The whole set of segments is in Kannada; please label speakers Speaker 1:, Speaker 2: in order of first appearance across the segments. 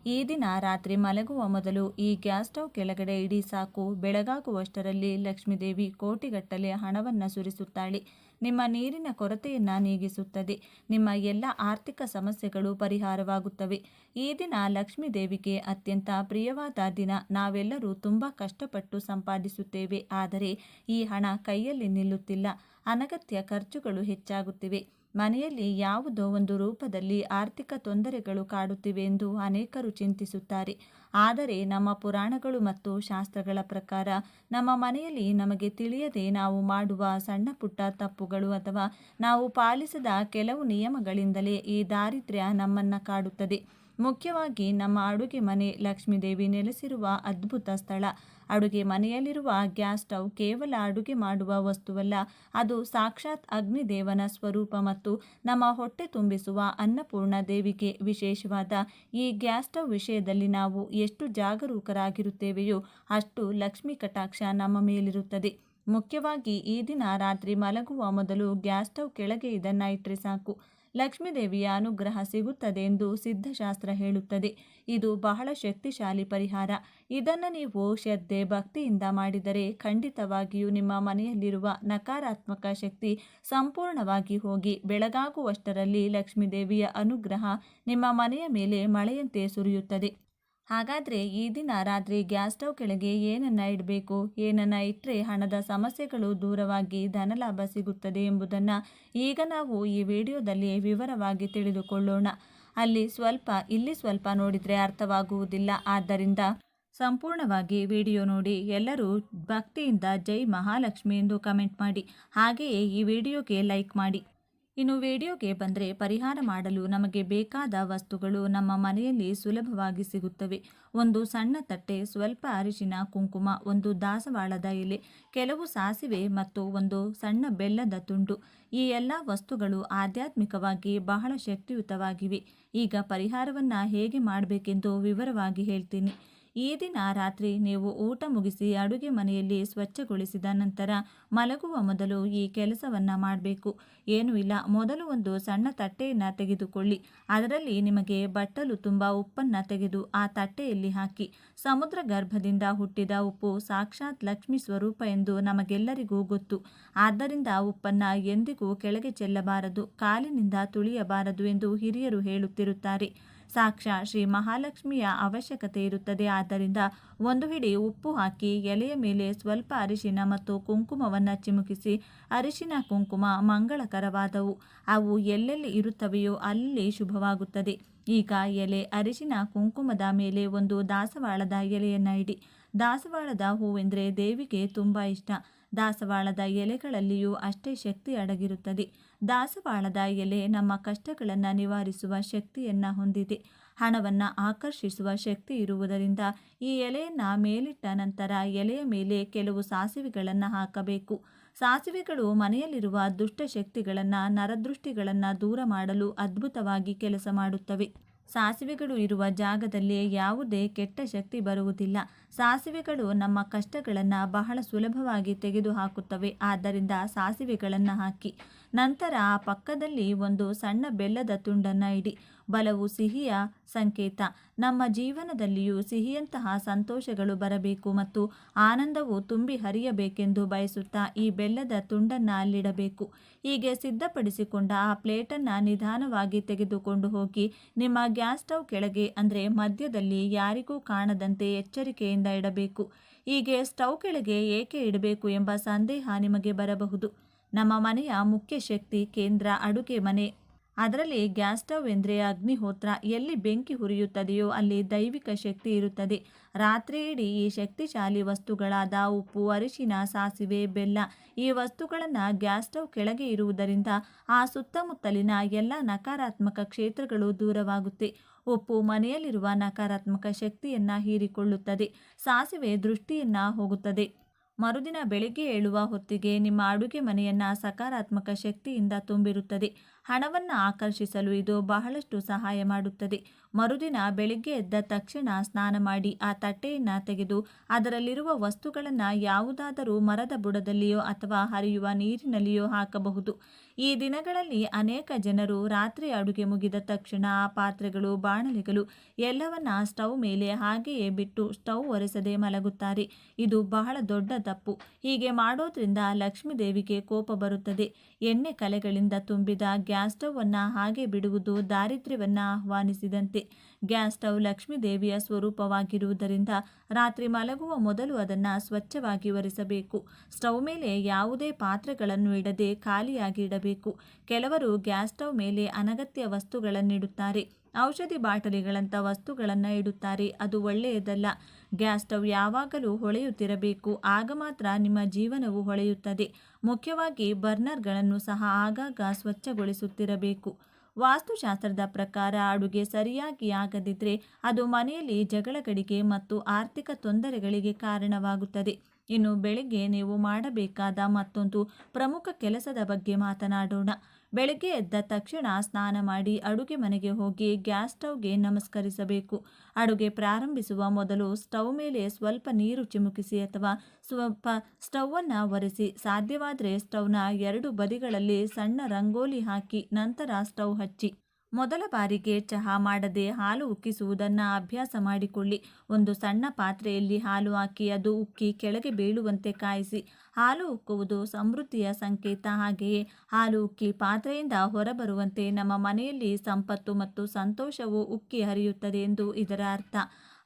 Speaker 1: ಈ ದಿನ ರಾತ್ರಿ ಮಲಗುವ ಮೊದಲು ಈ ಗ್ಯಾಸ್ ಸ್ಟವ್ ಕೆಳಗಡೆ ಇಡಿ ಸಾಕು. ಬೆಳಗಾಗುವಷ್ಟರಲ್ಲಿ ಲಕ್ಷ್ಮೀದೇವಿ ಕೋಟಿಗಟ್ಟಲೆ ಹಣವನ್ನು ಸುರಿಸುತ್ತಾಳೆ. ನಿಮ್ಮ ನೀರಿನ ಕೊರತೆಯನ್ನು ನೀಗಿಸುತ್ತದೆ. ನಿಮ್ಮ ಎಲ್ಲ ಆರ್ಥಿಕ ಸಮಸ್ಯೆಗಳು ಪರಿಹಾರವಾಗುತ್ತವೆ. ಈ ದಿನ ಲಕ್ಷ್ಮೀದೇವಿಗೆ ಅತ್ಯಂತ ಪ್ರಿಯವಾದ ದಿನ. ನಾವೆಲ್ಲರೂ ತುಂಬ ಕಷ್ಟಪಟ್ಟು ಸಂಪಾದಿಸುತ್ತೇವೆ, ಆದರೆ ಈ ಹಣ ಕೈಯಲ್ಲಿ ನಿಲ್ಲುತ್ತಿಲ್ಲ. ಅನಗತ್ಯ ಖರ್ಚುಗಳು ಹೆಚ್ಚಾಗುತ್ತಿವೆ. ಮನೆಯಲ್ಲಿ ಯಾವುದೋ ಒಂದು ರೂಪದಲ್ಲಿ ಆರ್ಥಿಕ ತೊಂದರೆಗಳು ಕಾಡುತ್ತಿವೆ ಎಂದು ಅನೇಕರು ಚಿಂತಿಸುತ್ತಾರೆ. ಆದರೆ ನಮ್ಮ ಪುರಾಣಗಳು ಮತ್ತು ಶಾಸ್ತ್ರಗಳ ಪ್ರಕಾರ ನಮ್ಮ ಮನೆಯಲ್ಲಿ ನಮಗೆ ತಿಳಿಯದೆ ನಾವು ಮಾಡುವ ಸಣ್ಣ ಪುಟ್ಟ ತಪ್ಪುಗಳು ಅಥವಾ ನಾವು ಪಾಲಿಸದ ಕೆಲವು ನಿಯಮಗಳಿಂದಲೇ ಈ ದಾರಿದ್ರ್ಯ ನಮ್ಮನ್ನು ಕಾಡುತ್ತದೆ. ಮುಖ್ಯವಾಗಿ ನಮ್ಮ ಅಡುಗೆ ಮನೆ ಲಕ್ಷ್ಮೀದೇವಿ ನೆಲೆಸಿರುವ ಅದ್ಭುತ ಸ್ಥಳ. ಅಡುಗೆ ಮನೆಯಲ್ಲಿರುವ ಗ್ಯಾಸ್ ಸ್ಟವ್ ಕೇವಲ ಅಡುಗೆ ಮಾಡುವ ವಸ್ತುವಲ್ಲ, ಅದು ಸಾಕ್ಷಾತ್ ಅಗ್ನಿದೇವನ ಸ್ವರೂಪ ಮತ್ತು ನಮ್ಮ ಹೊಟ್ಟೆ ತುಂಬಿಸುವ ಅನ್ನಪೂರ್ಣ ದೇವಿಗೆ ವಿಶೇಷವಾದ ಈ ಗ್ಯಾಸ್ ಸ್ಟವ್ ವಿಷಯದಲ್ಲಿ ನಾವು ಎಷ್ಟು ಜಾಗರೂಕರಾಗಿರುತ್ತೇವೆಯೋ ಅಷ್ಟು ಲಕ್ಷ್ಮೀ ಕಟಾಕ್ಷ ನಮ್ಮ ಮೇಲಿರುತ್ತದೆ. ಮುಖ್ಯವಾಗಿ ಈ ದಿನ ರಾತ್ರಿ ಮಲಗುವ ಮೊದಲು ಗ್ಯಾಸ್ ಸ್ಟವ್ ಕೆಳಗೆ ಇದನ್ನು ಇಟ್ಟರೆ ಸಾಕು. ಲಕ್ಷ್ಮೀದೇವಿಯ ಅನುಗ್ರಹ ಸಿಗುತ್ತದೆ ಎಂದು ಸಿದ್ಧಶಾಸ್ತ್ರ ಹೇಳುತ್ತದೆ. ಇದು ಬಹಳ ಶಕ್ತಿಶಾಲಿ ಪರಿಹಾರ. ಇದನ್ನು ನೀವು ಶ್ರದ್ಧೆ ಭಕ್ತಿಯಿಂದ ಮಾಡಿದರೆ ಖಂಡಿತವಾಗಿಯೂ ನಿಮ್ಮ ಮನೆಯಲ್ಲಿರುವ ನಕಾರಾತ್ಮಕ ಶಕ್ತಿ ಸಂಪೂರ್ಣವಾಗಿ ಹೋಗಿ ಬೆಳಗಾಗುವಷ್ಟರಲ್ಲಿ ಲಕ್ಷ್ಮೀದೇವಿಯ ಅನುಗ್ರಹ ನಿಮ್ಮ ಮನೆಯ ಮೇಲೆ ಮಳೆಯಂತೆ ಸುರಿಯುತ್ತದೆ. ಹಾಗಾದರೆ ಈ ದಿನ ರಾತ್ರಿ ಗ್ಯಾಸ್ ಸ್ಟವ್ ಕೆಳಗೆ ಏನನ್ನು ಇಡಬೇಕು, ಏನನ್ನು ಇಟ್ಟರೆ ಹಣದ ಸಮಸ್ಯೆಗಳು ದೂರವಾಗಿ ಧನಲಾಭ ಸಿಗುತ್ತದೆ ಎಂಬುದನ್ನು ಈಗ ನಾವು ಈ ವಿಡಿಯೋದಲ್ಲಿ ವಿವರವಾಗಿ ತಿಳಿದುಕೊಳ್ಳೋಣ. ಅಲ್ಲಿ ಸ್ವಲ್ಪ ಇಲ್ಲಿ ಸ್ವಲ್ಪ ನೋಡಿದರೆ ಅರ್ಥವಾಗುವುದಿಲ್ಲ. ಆದ್ದರಿಂದ ಸಂಪೂರ್ಣವಾಗಿ ವಿಡಿಯೋ ನೋಡಿ. ಎಲ್ಲರೂ ಭಕ್ತಿಯಿಂದ ಜೈ ಮಹಾಲಕ್ಷ್ಮಿ ಎಂದು ಕಮೆಂಟ್ ಮಾಡಿ. ಹಾಗೆಯೇ ಈ ವಿಡಿಯೋಗೆ ಲೈಕ್ ಮಾಡಿ. ಇನ್ನು ವಿಡಿಯೋಗೆ ಬಂದರೆ ಪರಿಹಾರ ಮಾಡಲು ನಮಗೆ ಬೇಕಾದ ವಸ್ತುಗಳು ನಮ್ಮ ಮನೆಯಲ್ಲಿ ಸುಲಭವಾಗಿ ಸಿಗುತ್ತವೆ. ಒಂದು ಸಣ್ಣ ತಟ್ಟೆ, ಸ್ವಲ್ಪ ಅರಿಶಿನ ಕುಂಕುಮ, ಒಂದು ದಾಸವಾಳದ ಎಲೆ, ಕೆಲವು ಸಾಸಿವೆ ಮತ್ತು ಒಂದು ಸಣ್ಣ ಬೆಲ್ಲದ ತುಂಡು. ಈ ಎಲ್ಲ ವಸ್ತುಗಳು ಆಧ್ಯಾತ್ಮಿಕವಾಗಿ ಬಹಳ ಶಕ್ತಿಯುತವಾಗಿವೆ. ಈಗ ಪರಿಹಾರವನ್ನು ಹೇಗೆ ಮಾಡಬೇಕೆಂದು ವಿವರವಾಗಿ ಹೇಳ್ತೀನಿ. ಈ ದಿನ ರಾತ್ರಿ ನೀವು ಊಟ ಮುಗಿಸಿ ಅಡುಗೆ ಮನೆಯಲ್ಲಿ ಸ್ವಚ್ಛಗೊಳಿಸಿದ ನಂತರ ಮಲಗುವ ಮೊದಲು ಈ ಕೆಲಸವನ್ನು ಮಾಡಬೇಕು. ಏನೂ ಇಲ್ಲ, ಮೊದಲು ಒಂದು ಸಣ್ಣ ತಟ್ಟೆಯನ್ನು ತೆಗೆದುಕೊಳ್ಳಿ. ಅದರಲ್ಲಿ ನಿಮಗೆ ಬಟ್ಟಲು ತುಂಬ ಉಪ್ಪನ್ನು ತೆಗೆದು ಆ ತಟ್ಟೆಯಲ್ಲಿ ಹಾಕಿ. ಸಮುದ್ರ ಗರ್ಭದಿಂದ ಹುಟ್ಟಿದ ಉಪ್ಪು ಸಾಕ್ಷಾತ್ ಲಕ್ಷ್ಮೀ ಸ್ವರೂಪ ಎಂದು ನಮಗೆಲ್ಲರಿಗೂ ಗೊತ್ತು. ಆದ್ದರಿಂದ ಉಪ್ಪನ್ನು ಎಂದಿಗೂ ಕೆಳಗೆ ಚೆಲ್ಲಬಾರದು, ಕಾಲಿನಿಂದ ತುಳಿಯಬಾರದು ಎಂದು ಹಿರಿಯರು ಹೇಳುತ್ತಿರುತ್ತಾರೆ. ಸಾಕ್ಷಾತ್ ಶ್ರೀ ಮಹಾಲಕ್ಷ್ಮಿಯ ಅವಶ್ಯಕತೆ ಇರುತ್ತದೆ. ಆದ್ದರಿಂದ ಒಂದು ಹಿಡಿ ಉಪ್ಪು ಹಾಕಿ ಎಲೆಯ ಮೇಲೆ ಸ್ವಲ್ಪ ಅರಿಶಿನ ಮತ್ತು ಕುಂಕುಮವನ್ನು ಚಿಮುಕಿಸಿ. ಅರಿಶಿನ ಕುಂಕುಮ ಮಂಗಳಕರವಾದವು. ಅವು ಎಲ್ಲೆಲ್ಲಿ ಇರುತ್ತವೆಯೋ ಅಲ್ಲಿ ಶುಭವಾಗುತ್ತದೆ. ಈಗ ಎಲೆ ಅರಿಶಿನ ಕುಂಕುಮದ ಮೇಲೆ ಒಂದು ದಾಸವಾಳದ ಎಲೆಯನ್ನು ಇಡಿ. ದಾಸವಾಳದ ಹೂವೆಂದರೆ ದೇವಿಗೆ ತುಂಬ ಇಷ್ಟ. ದಾಸವಾಳದ ಎಲೆಗಳಲ್ಲಿಯೂ ಅಷ್ಟೇ ಶಕ್ತಿ ಅಡಗಿರುತ್ತದೆ. ದಾಸವಾಳದ ಎಲೆ ನಮ್ಮ ಕಷ್ಟಗಳನ್ನು ನಿವಾರಿಸುವ ಶಕ್ತಿಯನ್ನು ಹೊಂದಿದೆ. ಹಣವನ್ನು ಆಕರ್ಷಿಸುವ ಶಕ್ತಿ ಇರುವುದರಿಂದ ಈ ಎಲೆಯನ್ನು ಮೇಲಿಟ್ಟ ನಂತರ ಎಲೆಯ ಮೇಲೆ ಕೆಲವು ಸಾಸಿವೆಗಳನ್ನು ಹಾಕಬೇಕು. ಸಾಸಿವೆಗಳು ಮನೆಯಲ್ಲಿರುವ ದುಷ್ಟಶಕ್ತಿಗಳನ್ನು, ನರದೃಷ್ಟಿಗಳನ್ನು ದೂರ ಮಾಡಲು ಅದ್ಭುತವಾಗಿ ಕೆಲಸ ಮಾಡುತ್ತವೆ. ಸಾಸಿವೆಗಳು ಇರುವ ಜಾಗದಲ್ಲಿ ಯಾವುದೇ ಕೆಟ್ಟ ಶಕ್ತಿ ಬರುವುದಿಲ್ಲ. ಸಾಸಿವೆಗಳು ನಮ್ಮ ಕಷ್ಟಗಳನ್ನು ಬಹಳ ಸುಲಭವಾಗಿ ತೆಗೆದುಹಾಕುತ್ತವೆ. ಆದ್ದರಿಂದ ಸಾಸಿವೆಗಳನ್ನು ಹಾಕಿ. ನಂತರ ಆ ಪಕ್ಕದಲ್ಲಿ ಒಂದು ಸಣ್ಣ ಬೆಲ್ಲದ ತುಂಡನ್ನು ಇಡಿ. ಬಲವು ಸಿಹಿಯ ಸಂಕೇತ. ನಮ್ಮ ಜೀವನದಲ್ಲಿಯೂ ಸಿಹಿಯಂತಹ ಸಂತೋಷಗಳು ಬರಬೇಕು ಮತ್ತು ಆನಂದವು ತುಂಬಿ ಹರಿಯಬೇಕೆಂದು ಬಯಸುತ್ತಾ ಈ ಬೆಲ್ಲದ ತುಂಡನ್ನು ಅಲ್ಲಿಡಬೇಕು. ಹೀಗೆ ಸಿದ್ಧಪಡಿಸಿಕೊಂಡ ಆ ಪ್ಲೇಟನ್ನು ನಿಧಾನವಾಗಿ ತೆಗೆದುಕೊಂಡು ಹೋಗಿ ನಿಮ್ಮ ಗ್ಯಾಸ್ ಸ್ಟವ್ ಕೆಳಗೆ, ಅಂದರೆ ಮಧ್ಯದಲ್ಲಿ, ಯಾರಿಗೂ ಕಾಣದಂತೆ ಎಚ್ಚರಿಕೆಯಿಂದ ಇಡಬೇಕು. ಹೀಗೆ ಸ್ಟವ್ ಕೆಳಗೆ ಏಕೆ ಇಡಬೇಕು ಎಂಬ ಸಂದೇಹ ನಿಮಗೆ ಬರಬಹುದು. ನಮ್ಮ ಮನೆಯ ಮುಖ್ಯ ಶಕ್ತಿ ಕೇಂದ್ರ ಅಡುಗೆ ಮನೆ. ಅದರಲ್ಲಿ ಗ್ಯಾಸ್ ಸ್ಟವ್ ಎಂದರೆ ಅಗ್ನಿಹೋತ್ರ. ಎಲ್ಲಿ ಬೆಂಕಿ ಹುರಿಯುತ್ತದೆಯೋ ಅಲ್ಲಿ ದೈವಿಕ ಶಕ್ತಿ ಇರುತ್ತದೆ. ರಾತ್ರಿ ಇಡೀ ಈ ಶಕ್ತಿಶಾಲಿ ವಸ್ತುಗಳಾದ ಉಪ್ಪು, ಅರಿಶಿನ, ಸಾಸಿವೆ, ಬೆಲ್ಲ ಈ ವಸ್ತುಗಳನ್ನು ಗ್ಯಾಸ್ ಸ್ಟವ್ ಕೆಳಗೆ ಇರುವುದರಿಂದ ಆ ಸುತ್ತಮುತ್ತಲಿನ ಎಲ್ಲ ನಕಾರಾತ್ಮಕ ಕ್ಷೇತ್ರಗಳು ದೂರವಾಗುತ್ತೆ. ಉಪ್ಪು ಮನೆಯಲ್ಲಿರುವ ನಕಾರಾತ್ಮಕ ಶಕ್ತಿಯನ್ನು ಹೀರಿಕೊಳ್ಳುತ್ತದೆ. ಸಾಸಿವೆ ದೃಷ್ಟಿಯನ್ನು ಹೋಗುತ್ತದೆ. ಮರುದಿನ ಬೆಳಿಗ್ಗೆ ಏಳುವ ಹೊತ್ತಿಗೆ ನಿಮ್ಮ ಅಡುಗೆ ಮನೆಯನ್ನು ಸಕಾರಾತ್ಮಕ ಶಕ್ತಿಯಿಂದ ತುಂಬಿರುತ್ತದೆ. ಹಣವನ್ನು ಆಕರ್ಷಿಸಲು ಇದು ಬಹಳಷ್ಟು ಸಹಾಯ ಮಾಡುತ್ತದೆ. ಮರುದಿನ ಬೆಳಿಗ್ಗೆ ಎದ್ದ ತಕ್ಷಣ ಸ್ನಾನ ಮಾಡಿ ಆ ತಟ್ಟೆಯನ್ನು ತೆಗೆದು ಅದರಲ್ಲಿರುವ ವಸ್ತುಗಳನ್ನು ಯಾವುದಾದರೂ ಮರದ ಬುಡದಲ್ಲಿಯೋ ಅಥವಾ ಹರಿಯುವ ನೀರಿನಲ್ಲಿಯೋ ಹಾಕಬಹುದು. ಈ ದಿನಗಳಲ್ಲಿ ಅನೇಕ ಜನರು ರಾತ್ರಿ ಅಡುಗೆ ಮುಗಿದ ತಕ್ಷಣ ಆ ಪಾತ್ರೆಗಳು, ಬಾಣಲೆಗಳು ಎಲ್ಲವನ್ನ ಸ್ಟವ್ ಮೇಲೆ ಹಾಗೆಯೇ ಬಿಟ್ಟು ಸ್ಟವ್ ಒರೆಸದೆ ಮಲಗುತ್ತಾರೆ. ಇದು ಬಹಳ ದೊಡ್ಡ ತಪ್ಪು. ಹೀಗೆ ಮಾಡೋದ್ರಿಂದ ಲಕ್ಷ್ಮೀ ದೇವಿಗೆ ಕೋಪ ಬರುತ್ತದೆ. ಎಣ್ಣೆ ಕಲೆಗಳಿಂದ ತುಂಬಿದ ಗ್ಯಾಸ್ ಸ್ಟವ್ ಅನ್ನು ಹಾಗೆ ಬಿಡುವುದು ದಾರಿದ್ರ್ಯವನ್ನು ಆಹ್ವಾನಿಸಿದಂತೆ. ಗ್ಯಾಸ್ ಸ್ಟವ್ ಲಕ್ಷ್ಮೀ ದೇವಿಯ ಸ್ವರೂಪವಾಗಿರುವುದರಿಂದ ರಾತ್ರಿ ಮಲಗುವ ಮೊದಲು ಅದನ್ನು ಸ್ವಚ್ಛವಾಗಿ ಒರೆಸಬೇಕು. ಸ್ಟವ್ ಮೇಲೆ ಯಾವುದೇ ಪಾತ್ರೆಗಳನ್ನು ಇಡದೆ ಖಾಲಿಯಾಗಿ ಇಡಬೇಕು. ಕೆಲವರು ಗ್ಯಾಸ್ ಸ್ಟವ್ ಮೇಲೆ ಅನಗತ್ಯ ವಸ್ತುಗಳನ್ನಿಡುತ್ತಾರೆ. ಔಷಧಿ ಬಾಟಲಿಗಳಂಥ ವಸ್ತುಗಳನ್ನು ಇಡುತ್ತಾರೆ. ಅದು ಒಳ್ಳೆಯದಲ್ಲ. ಗ್ಯಾಸ್ ಸ್ಟವ್ ಯಾವಾಗಲೂ ಹೊಳೆಯುತ್ತಿರಬೇಕು. ಆಗ ಮಾತ್ರ ನಿಮ್ಮ ಜೀವನವು ಹೊಳೆಯುತ್ತದೆ. ಮುಖ್ಯವಾಗಿ ಬರ್ನರ್ಗಳನ್ನು ಸಹ ಆಗಾಗ ಸ್ವಚ್ಛಗೊಳಿಸುತ್ತಿರಬೇಕು. ವಾಸ್ತುಶಾಸ್ತ್ರದ ಪ್ರಕಾರ ಅಡುಗೆ ಸರಿಯಾಗಿ ಆಗದಿದ್ದರೆ ಅದು ಮನೆಯಲ್ಲಿ ಜಗಳಗಳಿಗೆ ಮತ್ತು ಆರ್ಥಿಕ ತೊಂದರೆಗಳಿಗೆ ಕಾರಣವಾಗುತ್ತದೆ. ಇನ್ನು ಬೆಳಿಗ್ಗೆ ನೀವು ಮಾಡಬೇಕಾದ ಮತ್ತೊಂದು ಪ್ರಮುಖ ಕೆಲಸದ ಬಗ್ಗೆ ಮಾತನಾಡೋಣ. ಬೆಳಗ್ಗೆ ಎದ್ದ ತಕ್ಷಣ ಸ್ನಾನ ಮಾಡಿ ಅಡುಗೆ ಮನೆಗೆ ಹೋಗಿ ಗ್ಯಾಸ್ ಸ್ಟವ್ಗೆ ನಮಸ್ಕರಿಸಬೇಕು. ಅಡುಗೆ ಪ್ರಾರಂಭಿಸುವ ಮೊದಲು ಸ್ಟವ್ ಮೇಲೆ ಸ್ವಲ್ಪ ನೀರು ಚಿಮುಕಿಸಿ ಅಥವಾ ಸ್ವಲ್ಪ ಸ್ಟವ್ವನ್ನು ಒರೆಸಿ. ಸಾಧ್ಯವಾದರೆ ಸ್ಟವ್ನ 2 ಬದಿಗಳಲ್ಲಿ ಸಣ್ಣ ರಂಗೋಲಿ ಹಾಕಿ ನಂತರ ಸ್ಟವ್ ಹಚ್ಚಿ. ಮೊದಲ ಬಾರಿಗೆ ಚಹಾ ಮಾಡದೆ ಹಾಲು ಉಕ್ಕಿಸುವುದನ್ನು ಅಭ್ಯಾಸ ಮಾಡಿಕೊಳ್ಳಿ. ಒಂದು ಸಣ್ಣ ಪಾತ್ರೆಯಲ್ಲಿ ಹಾಲು ಹಾಕಿ ಅದು ಉಕ್ಕಿ ಕೆಳಗೆ ಬೀಳುವಂತೆ ಕಾಯಿಸಿ. ಹಾಲು ಉಕ್ಕುವುದು ಸಮೃದ್ಧಿಯ ಸಂಕೇತ. ಹಾಗೆಯೇ ಹಾಲು ಉಕ್ಕಿ ಪಾತ್ರೆಯಿಂದ ಹೊರಬರುವಂತೆ ನಮ್ಮ ಮನೆಯಲ್ಲಿ ಸಂಪತ್ತು ಮತ್ತು ಸಂತೋಷವು ಉಕ್ಕಿ ಹರಿಯುತ್ತದೆ ಎಂದು ಇದರ ಅರ್ಥ.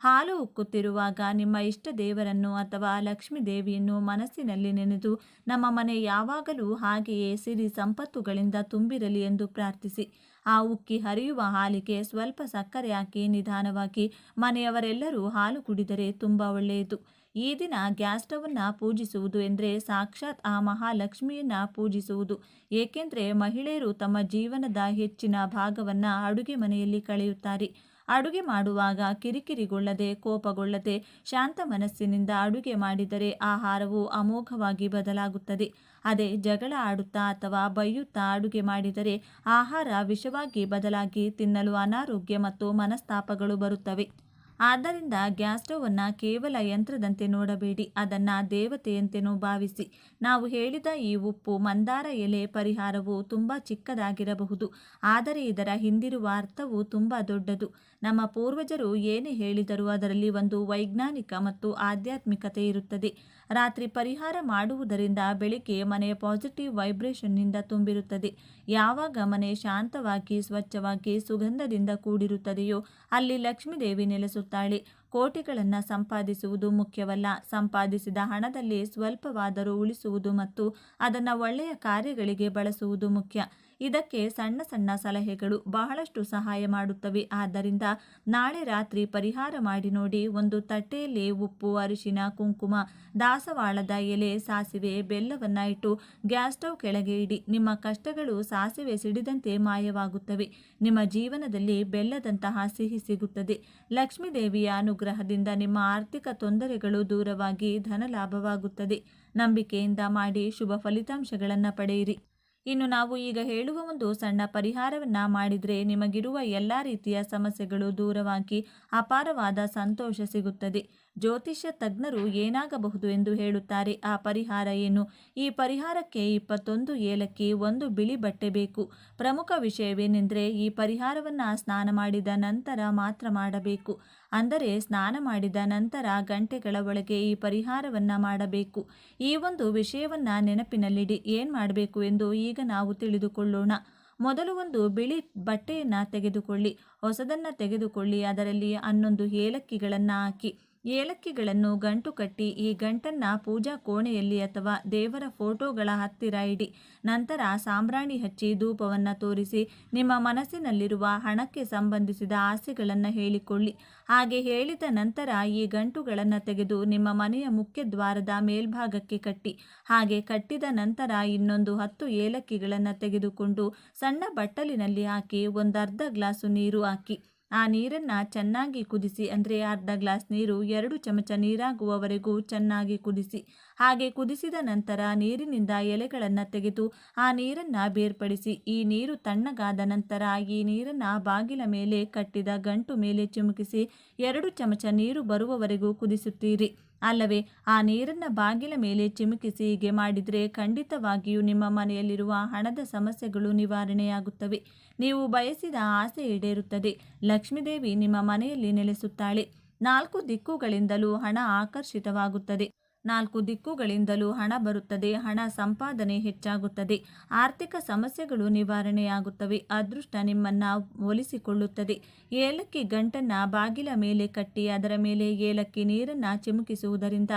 Speaker 1: ಹಾಲು ಉಕ್ಕುತ್ತಿರುವಾಗ ನಿಮ್ಮ ಇಷ್ಟ ದೇವರನ್ನು ಅಥವಾ ಲಕ್ಷ್ಮೀ ದೇವಿಯನ್ನು ಮನಸ್ಸಿನಲ್ಲಿ ನೆನೆದು ನಮ್ಮ ಮನೆ ಯಾವಾಗಲೂ ಹಾಗೆಯೇ ಸಿರಿ ಸಂಪತ್ತುಗಳಿಂದ ತುಂಬಿರಲಿ ಎಂದು ಪ್ರಾರ್ಥಿಸಿ. ಆ ಉಕ್ಕಿ ಹರಿಯುವ ಹಾಲಿಗೆ ಸ್ವಲ್ಪ ಸಕ್ಕರೆ ಹಾಕಿ ನಿಧಾನವಾಗಿ ಮನೆಯವರೆಲ್ಲರೂ ಹಾಲು ಕುಡಿದರೆ ತುಂಬ ಒಳ್ಳೆಯದು. ಈ ದಿನ ಗ್ಯಾಸ್ ಸ್ಟವನ್ನು ಪೂಜಿಸುವುದು ಎಂದರೆ ಸಾಕ್ಷಾತ್ ಆ ಮಹಾಲಕ್ಷ್ಮಿಯನ್ನು ಪೂಜಿಸುವುದು. ಏಕೆಂದರೆ ಮಹಿಳೆಯರು ತಮ್ಮ ಜೀವನದ ಹೆಚ್ಚಿನ ಭಾಗವನ್ನು ಅಡುಗೆ ಮನೆಯಲ್ಲಿ ಕಳೆಯುತ್ತಾರೆ. ಅಡುಗೆ ಮಾಡುವಾಗ ಕಿರಿಕಿರಿಗೊಳ್ಳದೆ, ಕೋಪಗೊಳ್ಳದೆ, ಶಾಂತ ಮನಸ್ಸಿನಿಂದ ಅಡುಗೆ ಮಾಡಿದರೆ ಆಹಾರವು ಅಮೋಘವಾಗಿ ಬದಲಾಗುತ್ತದೆ. ಅದೇ ಜಗಳ ಆಡುತ್ತಾ ಅಥವಾ ಬೈಯುತ್ತಾ ಅಡುಗೆ ಮಾಡಿದರೆ ಆಹಾರ ವಿಷವಾಗಿ ಬದಲಾಗಿ ತಿನ್ನಲು ಅನಾರೋಗ್ಯ ಮತ್ತು ಮನಸ್ತಾಪಗಳು ಬರುತ್ತವೆ. ಆದ್ದರಿಂದ ಗ್ಯಾಸ್ ಸ್ಟವನ್ನು ಕೇವಲ ಯಂತ್ರದಂತೆ ನೋಡಬೇಡಿ, ಅದನ್ನು ದೇವತೆಯಂತೆಯೂ ಭಾವಿಸಿ. ನಾವು ಹೇಳಿದ ಈ ಉಪ್ಪು, ಮಂದಾರ ಎಲೆ ಪರಿಹಾರವು ತುಂಬ ಚಿಕ್ಕದಾಗಿರಬಹುದು, ಆದರೆ ಇದರ ಹಿಂದಿರುವ ಅರ್ಥವು ತುಂಬ ದೊಡ್ಡದು. ನಮ್ಮ ಪೂರ್ವಜರು ಏನೇ ಹೇಳಿದರೂ ಅದರಲ್ಲಿ ಒಂದು ವೈಜ್ಞಾನಿಕ ಮತ್ತು ಆಧ್ಯಾತ್ಮಿಕತೆ ಇರುತ್ತದೆ. ರಾತ್ರಿ ಪರಿಹಾರ ಮಾಡುವುದರಿಂದ ಬೆಳಿಗ್ಗೆ ಮನೆ ಪಾಸಿಟಿವ್ ವೈಬ್ರೇಷನ್ನಿಂದ ತುಂಬಿರುತ್ತದೆ. ಯಾವಾಗ ಮನೆ ಶಾಂತವಾಗಿ, ಸ್ವಚ್ಛವಾಗಿ, ಸುಗಂಧದಿಂದ ಕೂಡಿರುತ್ತದೆಯೋ ಅಲ್ಲಿ ಲಕ್ಷ್ಮೀ ದೇವಿ ನೆಲೆಸುತ್ತಾಳೆ. ಕೋಟಿಗಳನ್ನು ಸಂಪಾದಿಸುವುದು ಮುಖ್ಯವಲ್ಲ, ಸಂಪಾದಿಸಿದ ಹಣದಲ್ಲಿ ಸ್ವಲ್ಪವಾದರೂ ಉಳಿಸುವುದು ಮತ್ತು ಅದನ್ನು ಒಳ್ಳೆಯ ಕಾರ್ಯಗಳಿಗೆ ಬಳಸುವುದು ಮುಖ್ಯ. ಇದಕ್ಕೆ ಸಣ್ಣ ಸಣ್ಣ ಸಲಹೆಗಳು ಬಹಳಷ್ಟು ಸಹಾಯ ಮಾಡುತ್ತವೆ. ಆದ್ದರಿಂದ ನಾಳೆ ರಾತ್ರಿ ಪರಿಹಾರ ಮಾಡಿ ನೋಡಿ. ಒಂದು ತಟ್ಟೆಯಲ್ಲಿ ಉಪ್ಪು, ಅರಿಶಿನ, ಕುಂಕುಮ, ದಾಸವಾಳದ ಎಲೆ, ಸಾಸಿವೆ, ಬೆಲ್ಲವನ್ನು ಇಟ್ಟು ಗ್ಯಾಸ್ ಸ್ಟವ್ ಕೆಳಗೆ ಇಡಿ. ನಿಮ್ಮ ಕಷ್ಟಗಳು ಸಾಸಿವೆ ಸಿಡಿದಂತೆ ಮಾಯವಾಗುತ್ತವೆ. ನಿಮ್ಮ ಜೀವನದಲ್ಲಿ ಬೆಲ್ಲದಂತಹ ಸಿಹಿ ಸಿಗುತ್ತದೆ. ಲಕ್ಷ್ಮೀ ದೇವಿಯ ಅನುಗ್ರಹದಿಂದ ನಿಮ್ಮ ಆರ್ಥಿಕ ತೊಂದರೆಗಳು ದೂರವಾಗಿ ಧನಲಾಭವಾಗುತ್ತದೆ. ನಂಬಿಕೆಯಿಂದ ಮಾಡಿ, ಶುಭ ಫಲಿತಾಂಶಗಳನ್ನು ಪಡೆಯಿರಿ. ಇನ್ನು ನಾವು ಈಗ ಹೇಳುವ ಒಂದು ಸಣ್ಣ ಪರಿಹಾರವನ್ನು ಮಾಡಿದರೆ ನಿಮಗಿರುವ ಎಲ್ಲ ರೀತಿಯ ಸಮಸ್ಯೆಗಳು ದೂರವಾಗಿ ಅಪಾರವಾದ ಸಂತೋಷ ಸಿಗುತ್ತದೆ. ಜ್ಯೋತಿಷ್ಯ ತಜ್ಞರು ಏನಾಗಬಹುದು ಎಂದು ಹೇಳುತ್ತಾರೆ. ಆ ಪರಿಹಾರ ಏನು? ಈ ಪರಿಹಾರಕ್ಕೆ 21 ಏಲಕ್ಕಿ, 1 ಬಿಳಿ ಬಟ್ಟೆ ಬೇಕು. ಪ್ರಮುಖ ವಿಷಯವೇನೆಂದರೆ ಈ ಪರಿಹಾರವನ್ನು ಸ್ನಾನ ಮಾಡಿದ ನಂತರ ಮಾತ್ರ ಮಾಡಬೇಕು. ಅಂದರೆ ಸ್ನಾನ ಮಾಡಿದ ನಂತರ ಗಂಟೆಗಳ ಒಳಗೆ ಈ ಪರಿಹಾರವನ್ನು ಮಾಡಬೇಕು. ಈ ಒಂದು ವಿಷಯವನ್ನು ನೆನಪಿನಲ್ಲಿಡಿ. ಏನು ಮಾಡಬೇಕು ಎಂದು ಈಗ ನಾವು ತಿಳಿದುಕೊಳ್ಳೋಣ. ಮೊದಲು ಒಂದು ಬಿಳಿ ಬಟ್ಟೆಯನ್ನು ತೆಗೆದುಕೊಳ್ಳಿ. ಹೊಸದನ್ನು ತೆಗೆದುಕೊಳ್ಳಿ. ಅದರಲ್ಲಿ 11 ಏಲಕ್ಕಿಗಳನ್ನು ಹಾಕಿ. ಏಲಕ್ಕಿಗಳನ್ನು ಗಂಟು ಕಟ್ಟಿ ಈ ಗಂಟನ್ನು ಪೂಜಾ ಕೋಣೆಯಲ್ಲಿ ಅಥವಾ ದೇವರ ಫೋಟೋಗಳ ಹತ್ತಿರ ಇಡಿ. ನಂತರ ಸಾಂಬ್ರಾಣಿ ಹಚ್ಚಿ ಧೂಪವನ್ನು ತೋರಿಸಿ ನಿಮ್ಮ ಮನಸ್ಸಿನಲ್ಲಿರುವ ಹಣಕ್ಕೆ ಸಂಬಂಧಿಸಿದ ಆಸೆಗಳನ್ನು ಹೇಳಿಕೊಳ್ಳಿ. ಹಾಗೆ ಹೇಳಿದ ನಂತರ ಈ ಗಂಟುಗಳನ್ನು ತೆಗೆದು ನಿಮ್ಮ ಮನೆಯ ಮುಖ್ಯ ದ್ವಾರದ ಮೇಲ್ಭಾಗಕ್ಕೆ ಕಟ್ಟಿ. ಹಾಗೆ ಕಟ್ಟಿದ ನಂತರ ಇನ್ನೊಂದು 10 ಏಲಕ್ಕಿಗಳನ್ನು ತೆಗೆದುಕೊಂಡು ಸಣ್ಣ ಬಟ್ಟಲಿನಲ್ಲಿ ಹಾಕಿ 1/2 ಗ್ಲಾಸು ನೀರು ಹಾಕಿ. ಆ ನೀರನ್ನು ಚೆನ್ನಾಗಿ ಕುದಿಸಿ, ಅಂದರೆ ಅರ್ಧ ಗ್ಲಾಸ್ ನೀರು 2 ಚಮಚ ನೀರಾಗುವವರೆಗೂ ಚೆನ್ನಾಗಿ ಕುದಿಸಿ. ಹಾಗೆ ಕುದಿಸಿದ ನಂತರ ನೀರಿನಿಂದ ಎಲೆಗಳನ್ನು ತೆಗೆದು ಆ ನೀರನ್ನು ಬೇರ್ಪಡಿಸಿ. ಈ ನೀರು ತಣ್ಣಗಾದ ನಂತರ ಈ ನೀರನ್ನು ಬಾಗಿಲ ಮೇಲೆ ಕಟ್ಟಿದ ಗಂಟು ಮೇಲೆ ಚಿಮುಕಿಸಿ 2 ಚಮಚ ನೀರು ಬರುವವರೆಗೂ ಕುದಿಸುತ್ತೀರಿ ಅಲ್ಲವೇ? ಆ ನೀರನ್ನು ಬಾಗಿಲ ಮೇಲೆ ಚಿಮುಕಿಸಿ ಹೀಗೆ ಮಾಡಿದರೆ ಖಂಡಿತವಾಗಿಯೂ ನಿಮ್ಮ ಮನೆಯಲ್ಲಿರುವ ಹಣದ ಸಮಸ್ಯೆಗಳು ನಿವಾರಣೆಯಾಗುತ್ತವೆ. ನೀವು ಬಯಸಿದ ಆಸೆ ಈಡೇರುತ್ತದೆ. ಲಕ್ಷ್ಮೀದೇವಿ ನಿಮ್ಮ ಮನೆಯಲ್ಲಿ ನೆಲೆಸುತ್ತಾಳೆ. 4 ದಿಕ್ಕುಗಳಿಂದಲೂ ಹಣ ಆಕರ್ಷಿತವಾಗುತ್ತದೆ. 4 ದಿಕ್ಕುಗಳಿಂದಲೂ ಹಣ ಬರುತ್ತದೆ. ಹಣ ಸಂಪಾದನೆ ಹೆಚ್ಚಾಗುತ್ತದೆ. ಆರ್ಥಿಕ ಸಮಸ್ಯೆಗಳು ನಿವಾರಣೆಯಾಗುತ್ತವೆ. ಅದೃಷ್ಟ ನಿಮ್ಮನ್ನು ಒಲಿಸಿಕೊಳ್ಳುತ್ತದೆ. ಏಲಕ್ಕಿ ಗಂಟನ್ನು ಬಾಗಿಲ ಮೇಲೆ ಕಟ್ಟಿ ಅದರ ಮೇಲೆ ಏಲಕ್ಕಿ ನೀರನ್ನು ಚಿಮುಕಿಸುವುದರಿಂದ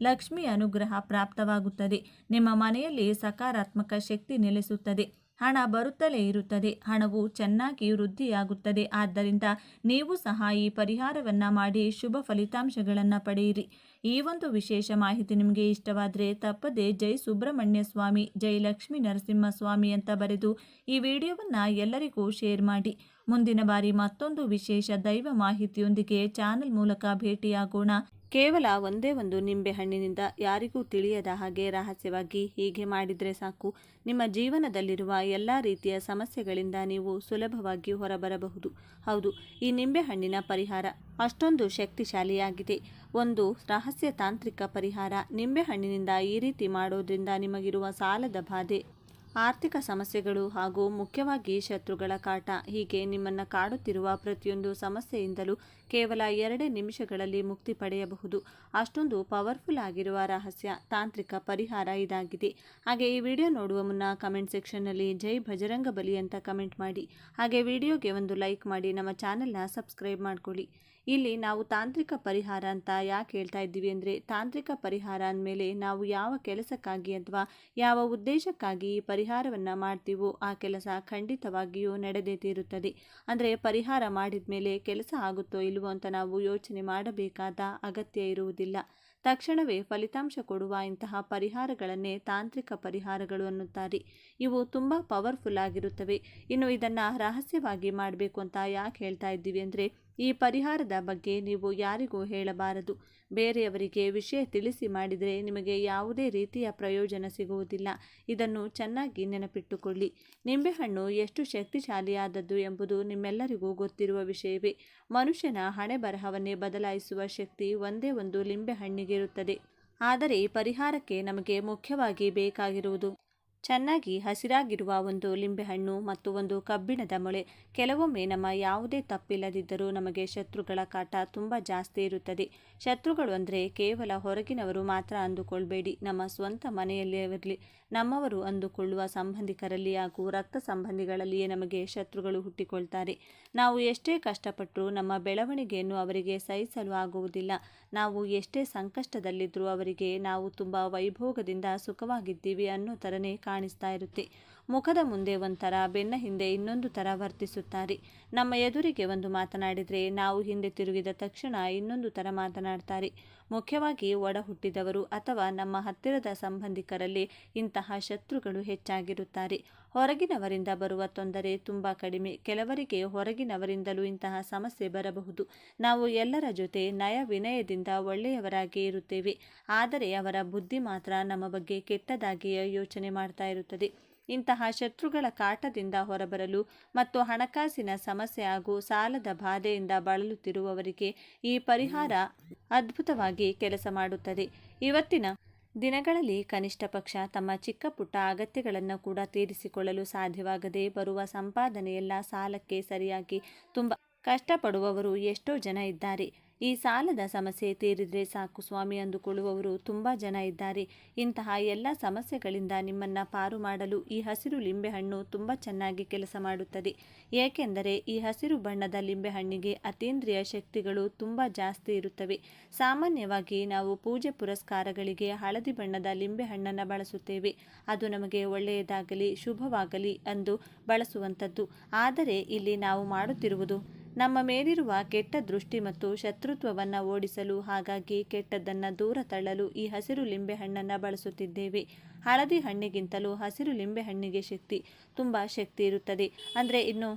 Speaker 1: ಲಕ್ಷ್ಮಿ ಅನುಗ್ರಹ ಪ್ರಾಪ್ತವಾಗುತ್ತದೆ. ನಿಮ್ಮ ಮನೆಯಲ್ಲಿ ಸಕಾರಾತ್ಮಕ ಶಕ್ತಿ ನೆಲೆಸುತ್ತದೆ. ಹಣ ಬರುತ್ತಲೇ ಇರುತ್ತದೆ. ಹಣವು ಚೆನ್ನಾಗಿ ವೃದ್ಧಿಯಾಗುತ್ತದೆ. ಆದ್ದರಿಂದ ನೀವು ಸಹ ಈ ಪರಿಹಾರವನ್ನು ಮಾಡಿ ಶುಭ ಫಲಿತಾಂಶಗಳನ್ನು ಪಡೆಯಿರಿ. ಈ ಒಂದು ವಿಶೇಷ ಮಾಹಿತಿ ನಿಮಗೆ ಇಷ್ಟವಾದರೆ ತಪ್ಪದೆ ಜೈ ಸುಬ್ರಹ್ಮಣ್ಯ ಸ್ವಾಮಿ, ಜೈ ಲಕ್ಷ್ಮೀ ನರಸಿಂಹಸ್ವಾಮಿ ಅಂತ ಬರೆದು ಈ ವಿಡಿಯೋವನ್ನು ಎಲ್ಲರಿಗೂ ಶೇರ್ ಮಾಡಿ. ಮುಂದಿನ ಬಾರಿ ಮತ್ತೊಂದು ವಿಶೇಷ ದೈವ ಮಾಹಿತಿಯೊಂದಿಗೆ ಚಾನೆಲ್ ಮೂಲಕ ಭೇಟಿಯಾಗೋಣ. ಕೇವಲ ಒಂದೇ ಒಂದು ನಿಂಬೆ ಹಣ್ಣಿನಿಂದ ಯಾರಿಗೂ ತಿಳಿಯದ ಹಾಗೆ ರಹಸ್ಯವಾಗಿ ಹೀಗೆ ಮಾಡಿದರೆ ಸಾಕು, ನಿಮ್ಮ ಜೀವನದಲ್ಲಿರುವ ಎಲ್ಲ ರೀತಿಯ ಸಮಸ್ಯೆಗಳಿಂದ ನೀವು ಸುಲಭವಾಗಿ ಹೊರಬರಬಹುದು. ಹೌದು, ಈ ನಿಂಬೆ ಹಣ್ಣಿನ ಪರಿಹಾರ ಅಷ್ಟೊಂದು ಶಕ್ತಿಶಾಲಿಯಾಗಿದೆ. ಒಂದು ರಹಸ್ಯ ತಾಂತ್ರಿಕ ಪರಿಹಾರ. ನಿಂಬೆ ಹಣ್ಣಿನಿಂದ ಈ ರೀತಿ ಮಾಡೋದ್ರಿಂದ ನಿಮಗಿರುವ ಸಾಲದ ಬಾಧೆ, ಆರ್ಥಿಕ ಸಮಸ್ಯೆಗಳು ಹಾಗೂ ಮುಖ್ಯವಾಗಿ ಶತ್ರುಗಳ ಕಾಟ, ಹೀಗೆ ನಿಮ್ಮನ್ನು ಕಾಡುತ್ತಿರುವ ಪ್ರತಿಯೊಂದು ಸಮಸ್ಯೆಯಿಂದಲೂ ಕೇವಲ 2 ನಿಮಿಷಗಳಲ್ಲಿ ಮುಕ್ತಿ ಪಡೆಯಬಹುದು. ಅಷ್ಟೊಂದು ಪವರ್ಫುಲ್ ಆಗಿರುವ ರಹಸ್ಯ ತಾಂತ್ರಿಕ ಪರಿಹಾರ ಇದಾಗಿದೆ. ಹಾಗೆ ಈ ವಿಡಿಯೋ ನೋಡುವ ಮುನ್ನ ಕಮೆಂಟ್ ಸೆಕ್ಷನ್ನಲ್ಲಿ ಜೈ ಭಜರಂಗಬಲಿ ಅಂತ ಕಮೆಂಟ್ ಮಾಡಿ. ಹಾಗೆ ವಿಡಿಯೋಗೆ ಒಂದು ಲೈಕ್ ಮಾಡಿ ನಮ್ಮ ಚಾನೆಲ್ನ ಸಬ್ಸ್ಕ್ರೈಬ್ ಮಾಡ್ಕೊಳ್ಳಿ. ಇಲ್ಲಿ ನಾವು ತಾಂತ್ರಿಕ ಪರಿಹಾರ ಅಂತ ಯಾಕೆ ಹೇಳ್ತಾ ಇದ್ದೀವಿ ಅಂದರೆ, ತಾಂತ್ರಿಕ ಪರಿಹಾರ ಅಂದಮೇಲೆ ನಾವು ಯಾವ ಕೆಲಸಕ್ಕಾಗಿ ಅಥವಾ ಯಾವ ಉದ್ದೇಶಕ್ಕಾಗಿ ಈ ಪರಿಹಾರವನ್ನು ಮಾಡ್ತೀವೋ ಆ ಕೆಲಸ ಖಂಡಿತವಾಗಿಯೂ ನಡೆದೇ ತೀರುತ್ತದೆ. ಅಂದರೆ ಪರಿಹಾರ ಮಾಡಿದ ಮೇಲೆ ಕೆಲಸ ಆಗುತ್ತೋ ಇಲ್ವೋ ಅಂತ ನಾವು ಯೋಚನೆ ಮಾಡಬೇಕಾದ ಅಗತ್ಯ ಇರುವುದಿಲ್ಲ. ತಕ್ಷಣವೇ ಫಲಿತಾಂಶ ಕೊಡುವ ಇಂತಹ ಪರಿಹಾರಗಳನ್ನೇ ತಾಂತ್ರಿಕ ಪರಿಹಾರಗಳು ಅನ್ನುತ್ತಾರೆ. ಇವು ತುಂಬ ಪವರ್ಫುಲ್ ಆಗಿರುತ್ತವೆ. ಇನ್ನು ಇದನ್ನು ರಹಸ್ಯವಾಗಿ ಮಾಡಬೇಕು ಅಂತ ಯಾಕೆ ಹೇಳ್ತಾ ಇದ್ದೀವಿ ಅಂದರೆ, ಈ ಪರಿಹಾರದ ಬಗ್ಗೆ ನೀವು ಯಾರಿಗೂ ಹೇಳಬಾರದು. ಬೇರೆಯವರಿಗೆ ವಿಷಯ ತಿಳಿಸಿ ಮಾಡಿದರೆ ನಿಮಗೆ ಯಾವುದೇ ರೀತಿಯ ಪ್ರಯೋಜನ ಸಿಗುವುದಿಲ್ಲ. ಇದನ್ನು ಚೆನ್ನಾಗಿ ನೆನಪಿಟ್ಟುಕೊಳ್ಳಿ. ನಿಂಬೆಹಣ್ಣು ಎಷ್ಟು ಶಕ್ತಿಶಾಲಿಯಾದದ್ದು ಎಂಬುದು ನಿಮ್ಮೆಲ್ಲರಿಗೂ ಗೊತ್ತಿರುವ ವಿಷಯವೇ. ಮನುಷ್ಯನ ಹಣೆ ಬರಹವನ್ನೇ ಬದಲಾಯಿಸುವ ಶಕ್ತಿ ಒಂದೇ ಒಂದು ಲಿಂಬೆಹಣ್ಣಿಗೆ ಇರುತ್ತದೆ. ಆದರೆ ಈ ಪರಿಹಾರಕ್ಕೆ ನಮಗೆ ಮುಖ್ಯವಾಗಿ ಬೇಕಾಗಿರುವುದು ಚೆನ್ನಾಗಿ ಹಸಿರಾಗಿರುವ ಒಂದು ಲಿಂಬೆಹಣ್ಣು ಮತ್ತು ಒಂದು ಕಬ್ಬಿಣದ ಮೊಳೆ. ಕೆಲವೊಮ್ಮೆ ನಮ್ಮ ಯಾವುದೇ ತಪ್ಪಿಲ್ಲದಿದ್ದರೂ ನಮಗೆ ಶತ್ರುಗಳ ಕಾಟ ತುಂಬ ಜಾಸ್ತಿ ಇರುತ್ತದೆ. ಶತ್ರುಗಳು ಅಂದರೆ ಕೇವಲ ಹೊರಗಿನವರು ಮಾತ್ರ ಅಂದುಕೊಳ್ಬೇಡಿ. ನಮ್ಮ ಸ್ವಂತ ಮನೆಯಲ್ಲಿರಲಿ, ನಮ್ಮವರು ಅಂದುಕೊಳ್ಳುವ ಸಂಬಂಧಿಕರಲ್ಲಿ ಹಾಗೂ ರಕ್ತ ಸಂಬಂಧಿಗಳಲ್ಲಿಯೇ ನಮಗೆ ಶತ್ರುಗಳು ಹುಟ್ಟಿಕೊಳ್ತಾರೆ. ನಾವು ಎಷ್ಟೇ ಕಷ್ಟಪಟ್ಟರೂ ನಮ್ಮ ಬೆಳವಣಿಗೆಯನ್ನು ಅವರಿಗೆ ಸಹಿಸಲು ಆಗುವುದಿಲ್ಲ. ನಾವು ಎಷ್ಟೇ ಸಂಕಷ್ಟದಲ್ಲಿದ್ದರೂ ಅವರಿಗೆ ನಾವು ತುಂಬ ವೈಭೋಗದಿಂದ ಸುಖವಾಗಿದ್ದೀವಿ ಅನ್ನೋ ಥರನೇ ಕಾಣಿಸ್ತಾ ಇರುತ್ತೆ. ಮುಖದ ಮುಂದೆ ಒಂಥರ, ಬೆನ್ನ ಹಿಂದೆ ಇನ್ನೊಂದು ಥರ ವರ್ತಿಸುತ್ತಾರೆ. ನಮ್ಮ ಎದುರಿಗೆ ಒಂದು ಮಾತನಾಡಿದರೆ ನಾವು ಹಿಂದೆ ತಿರುಗಿದ ತಕ್ಷಣ ಇನ್ನೊಂದು ಥರ ಮಾತನಾಡ್ತಾರೆ. ಮುಖ್ಯವಾಗಿ ಒಡ ಹುಟ್ಟಿದವರು ಅಥವಾ ನಮ್ಮ ಹತ್ತಿರದ ಸಂಬಂಧಿಕರಲ್ಲಿ ಇಂತಹ ಶತ್ರುಗಳು ಹೆಚ್ಚಾಗಿರುತ್ತಾರೆ. ಹೊರಗಿನವರಿಂದ ಬರುವ ತೊಂದರೆ ತುಂಬ ಕಡಿಮೆ. ಕೆಲವರಿಗೆ ಹೊರಗಿನವರಿಂದಲೂ ಇಂತಹ ಸಮಸ್ಯೆ ಬರಬಹುದು. ನಾವು ಎಲ್ಲರ ಜೊತೆ ನಯ ವಿನಯದಿಂದ ಒಳ್ಳೆಯವರಾಗಿ ಇರುತ್ತೇವೆ. ಆದರೆ ಅವರ ಬುದ್ಧಿ ಮಾತ್ರ ನಮ್ಮ ಬಗ್ಗೆ ಕೆಟ್ಟದಾಗಿಯೇ ಯೋಚನೆ ಮಾಡ್ತಾ ಇರುತ್ತದೆ. ಇಂತಹ ಶತ್ರುಗಳ ಕಾಟದಿಂದ ಹೊರಬರಲು ಮತ್ತು ಹಣಕಾಸಿನ ಸಮಸ್ಯೆ ಹಾಗೂ ಸಾಲದ ಬಾಧೆಯಿಂದ ಬಳಲುತ್ತಿರುವವರಿಗೆ ಈ ಪರಿಹಾರ ಅದ್ಭುತವಾಗಿ ಕೆಲಸ ಮಾಡುತ್ತದೆ. ಇವತ್ತಿನ ದಿನಗಳಲ್ಲಿ ಕನಿಷ್ಠ ಪಕ್ಷ ತಮ್ಮ ಚಿಕ್ಕ ಪುಟ್ಟ ಅಗತ್ಯಗಳನ್ನು ಕೂಡ ತೀರಿಸಿಕೊಳ್ಳಲು ಸಾಧ್ಯವಾಗದೆ ಬರುವ ಸಂಪಾದನೆಯೆಲ್ಲ ಸಾಲಕ್ಕೆ ಸರಿಯಾಗಿ ತುಂಬ ಕಷ್ಟಪಡುವವರು ಎಷ್ಟೋ ಜನ ಇದ್ದಾರೆ. ಈ ಸಾಲದ ಸಮಸ್ಯೆ ತೀರಿದರೆ ಸಾಕು ಸ್ವಾಮಿ ಅಂದುಕೊಳ್ಳುವವರು ತುಂಬ ಜನ ಇದ್ದಾರೆ. ಇಂತಹ ಎಲ್ಲ ಸಮಸ್ಯೆಗಳಿಂದ ನಿಮ್ಮನ್ನು ಪಾರು ಮಾಡಲು ಈ ಹಸಿರು ಲಿಂಬೆಹಣ್ಣು ತುಂಬ ಚೆನ್ನಾಗಿ ಕೆಲಸ ಮಾಡುತ್ತದೆ. ಏಕೆಂದರೆ ಈ ಹಸಿರು ಬಣ್ಣದ ಲಿಂಬೆಹಣ್ಣಿಗೆ ಅತೀಂದ್ರಿಯ ಶಕ್ತಿಗಳು ತುಂಬ ಜಾಸ್ತಿ ಇರುತ್ತವೆ. ಸಾಮಾನ್ಯವಾಗಿ ನಾವು ಪೂಜೆ ಪುರಸ್ಕಾರಗಳಿಗೆ ಹಳದಿ ಬಣ್ಣದ ಲಿಂಬೆಹಣ್ಣನ್ನು ಬಳಸುತ್ತೇವೆ. ಅದು ನಮಗೆ ಒಳ್ಳೆಯದಾಗಲಿ ಶುಭವಾಗಲಿ ಎಂದು ಬಳಸುವಂಥದ್ದು. ಆದರೆ ಇಲ್ಲಿ ನಾವು ಮಾಡುತ್ತಿರುವುದು ನಮ್ಮ ಮೇಲಿರುವ ಕೆಟ್ಟ ದೃಷ್ಟಿ ಮತ್ತು ಶತ್ರುತ್ವವನ್ನು ಓಡಿಸಲು, ಹಾಗಾಗಿ ಕೆಟ್ಟದ್ದನ್ನು ದೂರ ತಳ್ಳಲು ಈ ಹಸಿರು ಲಿಂಬೆಹಣ್ಣನ್ನು ಬಳಸುತ್ತಿದ್ದೇವೆ. ಹಳದಿ ಹಣ್ಣಿಗಿಂತಲೂ ಹಸಿರು ಲಿಂಬೆಹಣ್ಣಿಗೆ ತುಂಬ ಶಕ್ತಿ ಇರುತ್ತದೆ. ಅಂದರೆ ಇನ್ನು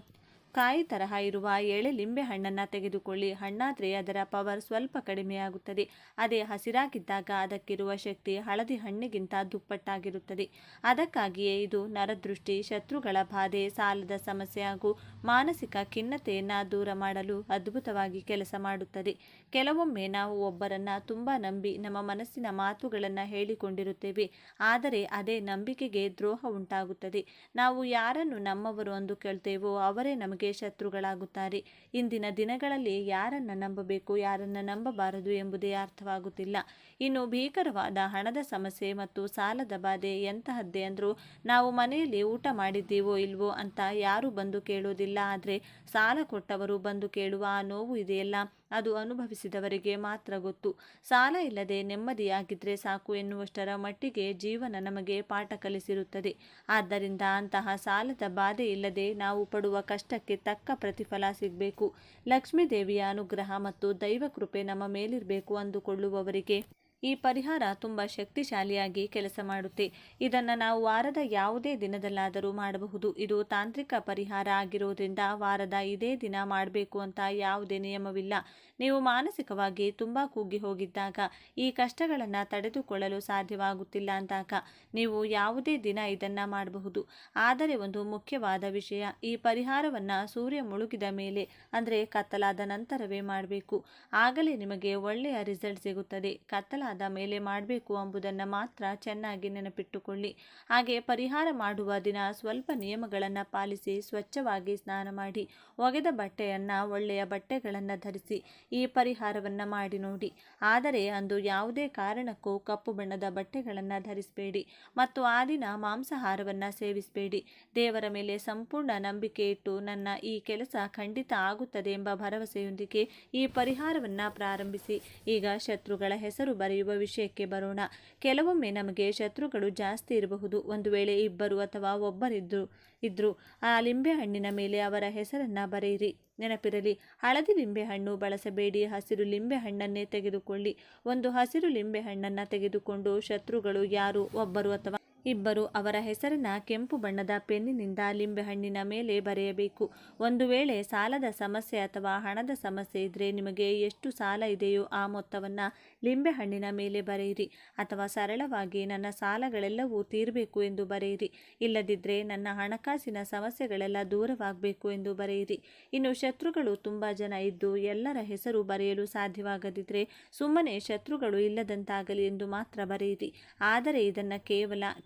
Speaker 1: ಕಾಯಿ ತರಹ ಇರುವ ಎಳೆ ಲಿಂಬೆ ಹಣ್ಣನ್ನು ತೆಗೆದುಕೊಳ್ಳಿ. ಹಣ್ಣಾದರೆ ಅದರ ಪವರ್ ಸ್ವಲ್ಪ ಕಡಿಮೆಯಾಗುತ್ತದೆ. ಅದೇ ಹಸಿರಾಗಿದ್ದಾಗ ಅದಕ್ಕಿರುವ ಶಕ್ತಿ ಹಳದಿ ಹಣ್ಣಿಗಿಂತ ದುಪ್ಪಟ್ಟಾಗಿರುತ್ತದೆ. ಅದಕ್ಕಾಗಿಯೇ ಇದು ನರದೃಷ್ಟಿ, ಶತ್ರುಗಳ ಬಾಧೆ, ಸಾಲದ ಸಮಸ್ಯೆ ಹಾಗೂ ಮಾನಸಿಕ ಖಿನ್ನತೆಯನ್ನು ದೂರ ಮಾಡಲು ಅದ್ಭುತವಾಗಿ ಕೆಲಸ ಮಾಡುತ್ತದೆ. ಕೆಲವೊಮ್ಮೆ ನಾವು ಒಬ್ಬರನ್ನ ತುಂಬ ನಂಬಿ ನಮ್ಮ ಮನಸ್ಸಿನ ಮಾತುಗಳನ್ನು ಹೇಳಿಕೊಂಡಿರುತ್ತೇವೆ. ಆದರೆ ಅದೇ ನಂಬಿಕೆಗೆ ದ್ರೋಹ ಉಂಟಾಗುತ್ತದೆ. ನಾವು ಯಾರನ್ನು ನಮ್ಮವರು ಅಂದುಕೊಳ್ತೇವೋ ಅವರೇ ನಮಗೆ ಶತ್ರುಗಳಾಗುತ್ತಾರೆ. ಇಂದಿನ ದಿನಗಳಲ್ಲಿ ಯಾರನ್ನ ನಂಬಬೇಕು, ಯಾರನ್ನ ನಂಬಬಾರದು ಎಂಬುದೇ ಅರ್ಥವಾಗುತ್ತಿಲ್ಲ. ಇನ್ನು ಭೀಕರವಾದ ಹಣದ ಸಮಸ್ಯೆ ಮತ್ತು ಸಾಲದ ಬಾಧೆ ಎಂತಹದ್ದೇ ಅಂದ್ರೂ ನಾವು ಮನೆಯಲ್ಲಿ ಊಟ ಮಾಡಿದ್ದೀವೋ ಇಲ್ವೋ ಅಂತ ಯಾರೂ ಬಂದು ಕೇಳೋದಿಲ್ಲ. ಆದರೆ ಸಾಲ ಕೊಟ್ಟವರು ಬಂದು ಕೇಳುವ ಆ ನೋವು ಇದೆಯಲ್ಲ, ಅದು ಅನುಭವಿಸಿದವರಿಗೆ ಮಾತ್ರ ಗೊತ್ತು. ಸಾಲ ಇಲ್ಲದೆ ನೆಮ್ಮದಿಯಾಗಿದ್ರೆ ಸಾಕು ಎನ್ನುವಷ್ಟರ ಮಟ್ಟಿಗೆ ಜೀವನ ನಮಗೆ ಪಾಠ ಕಲಿಸಿರುತ್ತದೆ. ಆದ್ದರಿಂದ ಅಂತಹ ಸಾಲದ ಬಾಧೆ ಇಲ್ಲದೆ ನಾವು ಪಡುವ ಕಷ್ಟಕ್ಕೆ ತಕ್ಕ ಪ್ರತಿಫಲ ಸಿಗಬೇಕು, ಲಕ್ಷ್ಮೀ ದೇವಿಯ ಅನುಗ್ರಹ ಮತ್ತು ದೈವ ಕೃಪೆ ನಮ್ಮ ಮೇಲಿರಬೇಕು ಅಂದುಕೊಳ್ಳುವವರಿಗೆ ಈ ಪರಿಹಾರ ತುಂಬ ಶಕ್ತಿಶಾಲಿಯಾಗಿ ಕೆಲಸ ಮಾಡುತ್ತೆ. ಇದನ್ನು ನಾವು ವಾರದ ಯಾವುದೇ ದಿನದಲ್ಲಾದರೂ ಮಾಡಬಹುದು. ಇದು ತಾಂತ್ರಿಕ ಪರಿಹಾರ ಆಗಿರೋದ್ರಿಂದ ವಾರದ ಇದೇ ದಿನ ಮಾಡಬೇಕು ಅಂತ ಯಾವುದೇ ನಿಯಮವಿಲ್ಲ. ನೀವು ಮಾನಸಿಕವಾಗಿ ತುಂಬ ಕುಗ್ಗಿ ಹೋಗಿದ್ದಾಗ, ಈ ಕಷ್ಟಗಳನ್ನು ತಡೆದುಕೊಳ್ಳಲು ಸಾಧ್ಯವಾಗುತ್ತಿಲ್ಲ ಅಂದಾಗ ನೀವು ಯಾವುದೇ ದಿನ ಇದನ್ನು ಮಾಡಬಹುದು. ಆದರೆ ಒಂದು ಮುಖ್ಯವಾದ ವಿಷಯ, ಈ ಪರಿಹಾರವನ್ನು ಸೂರ್ಯ ಮುಳುಗಿದ ಮೇಲೆ ಅಂದರೆ ಕತ್ತಲಾದ ನಂತರವೇ ಮಾಡಬೇಕು. ಆಗಲೇ ನಿಮಗೆ ಒಳ್ಳೆಯ ರಿಸಲ್ಟ್ ಸಿಗುತ್ತದೆ. ಕತ್ತಲಾದ ಮೇಲೆ ಮಾಡಬೇಕು ಎಂಬುದನ್ನು ಮಾತ್ರ ಚೆನ್ನಾಗಿ ನೆನಪಿಟ್ಟುಕೊಳ್ಳಿ. ಹಾಗೆ ಪರಿಹಾರ ಮಾಡುವ ದಿನ ಸ್ವಲ್ಪ ನಿಯಮಗಳನ್ನು ಪಾಲಿಸಿ ಸ್ವಚ್ಛವಾಗಿ ಸ್ನಾನ ಮಾಡಿ, ಒಗೆದ ಬಟ್ಟೆಯನ್ನು ಒಳ್ಳೆಯ ಬಟ್ಟೆಗಳನ್ನು ಧರಿಸಿ ಈ ಪರಿಹಾರವನ್ನು ಮಾಡಿ ನೋಡಿ. ಆದರೆ ಅಂದು ಯಾವುದೇ ಕಾರಣಕ್ಕೂ ಕಪ್ಪು ಬಣ್ಣದ ಬಟ್ಟೆಗಳನ್ನು ಧರಿಸಬೇಡಿ ಮತ್ತು ಆ ದಿನ ಮಾಂಸಾಹಾರವನ್ನು ಸೇವಿಸಬೇಡಿ. ದೇವರ ಮೇಲೆ ಸಂಪೂರ್ಣ ನಂಬಿಕೆ ಇಟ್ಟು ನನ್ನ ಈ ಕೆಲಸ ಖಂಡಿತ ಆಗುತ್ತದೆ ಎಂಬ ಭರವಸೆಯೊಂದಿಗೆ ಈ ಪರಿಹಾರವನ್ನು ಪ್ರಾರಂಭಿಸಿ. ಈಗ ಶತ್ರುಗಳ ಹೆಸರು ಬರೆಯುವ ವಿಷಯಕ್ಕೆ ಬರೋಣ. ಕೆಲವೊಮ್ಮೆ ನಮಗೆ ಶತ್ರುಗಳು ಜಾಸ್ತಿ ಇರಬಹುದು. ಒಂದು ವೇಳೆ ಇಬ್ಬರು ಅಥವಾ ಒಬ್ಬರಿದ್ರು ಆ ಲಿಂಬೆ ಹಣ್ಣಿನ ಮೇಲೆ ಅವರ ಹೆಸರನ್ನ ಬರೆಯಿರಿ. ನೆನಪಿರಲಿ, ಹಳದಿ ಲಿಂಬೆ ಹಣ್ಣು ಬಳಸಬೇಡಿ, ಹಸಿರು ಲಿಂಬೆ ಹಣ್ಣನ್ನೇ ತೆಗೆದುಕೊಳ್ಳಿ. ಒಂದು ಹಸಿರು ಲಿಂಬೆ ಹಣ್ಣನ್ನು ತೆಗೆದುಕೊಂಡು ಶತ್ರುಗಳು ಯಾರು, ಒಬ್ಬರು ಅಥವಾ ಇಬ್ಬರು, ಅವರ ಹೆಸರನ್ನ ಕೆಂಪು ಬಣ್ಣದ ಪೆನ್ನಿನಿಂದ ಲಿಂಬೆಹಣ್ಣಿನ ಮೇಲೆ ಬರೆಯಬೇಕು. ಒಂದು ವೇಳೆ ಸಾಲದ ಸಮಸ್ಯೆ ಅಥವಾ ಹಣದ ಸಮಸ್ಯೆ ಇದ್ದರೆ ನಿಮಗೆ ಎಷ್ಟು ಸಾಲ ಇದೆಯೋ ಆ ಮೊತ್ತವನ್ನು ಲಿಂಬೆಹಣ್ಣಿನ ಮೇಲೆ ಬರೆಯಿರಿ. ಅಥವಾ ಸರಳವಾಗಿ ನನ್ನ ಸಾಲಗಳೆಲ್ಲವೂ ತೀರಬೇಕು ಎಂದು ಬರೆಯಿರಿ. ಇಲ್ಲದಿದ್ದರೆ ನನ್ನ ಹಣಕಾಸಿನ ಸಮಸ್ಯೆಗಳೆಲ್ಲ ದೂರವಾಗಬೇಕು ಎಂದು ಬರೆಯಿರಿ. ಇನ್ನು ಶತ್ರುಗಳು ತುಂಬ ಜನ ಇದ್ದು ಎಲ್ಲರ ಹೆಸರು ಬರೆಯಲು ಸಾಧ್ಯವಾಗದಿದ್ದರೆ ಸುಮ್ಮನೆ ಶತ್ರುಗಳು ಇಲ್ಲದಂತಾಗಲಿ ಎಂದು ಮಾತ್ರ ಬರೆಯಿರಿ. ಆದರೆ ಇದನ್ನು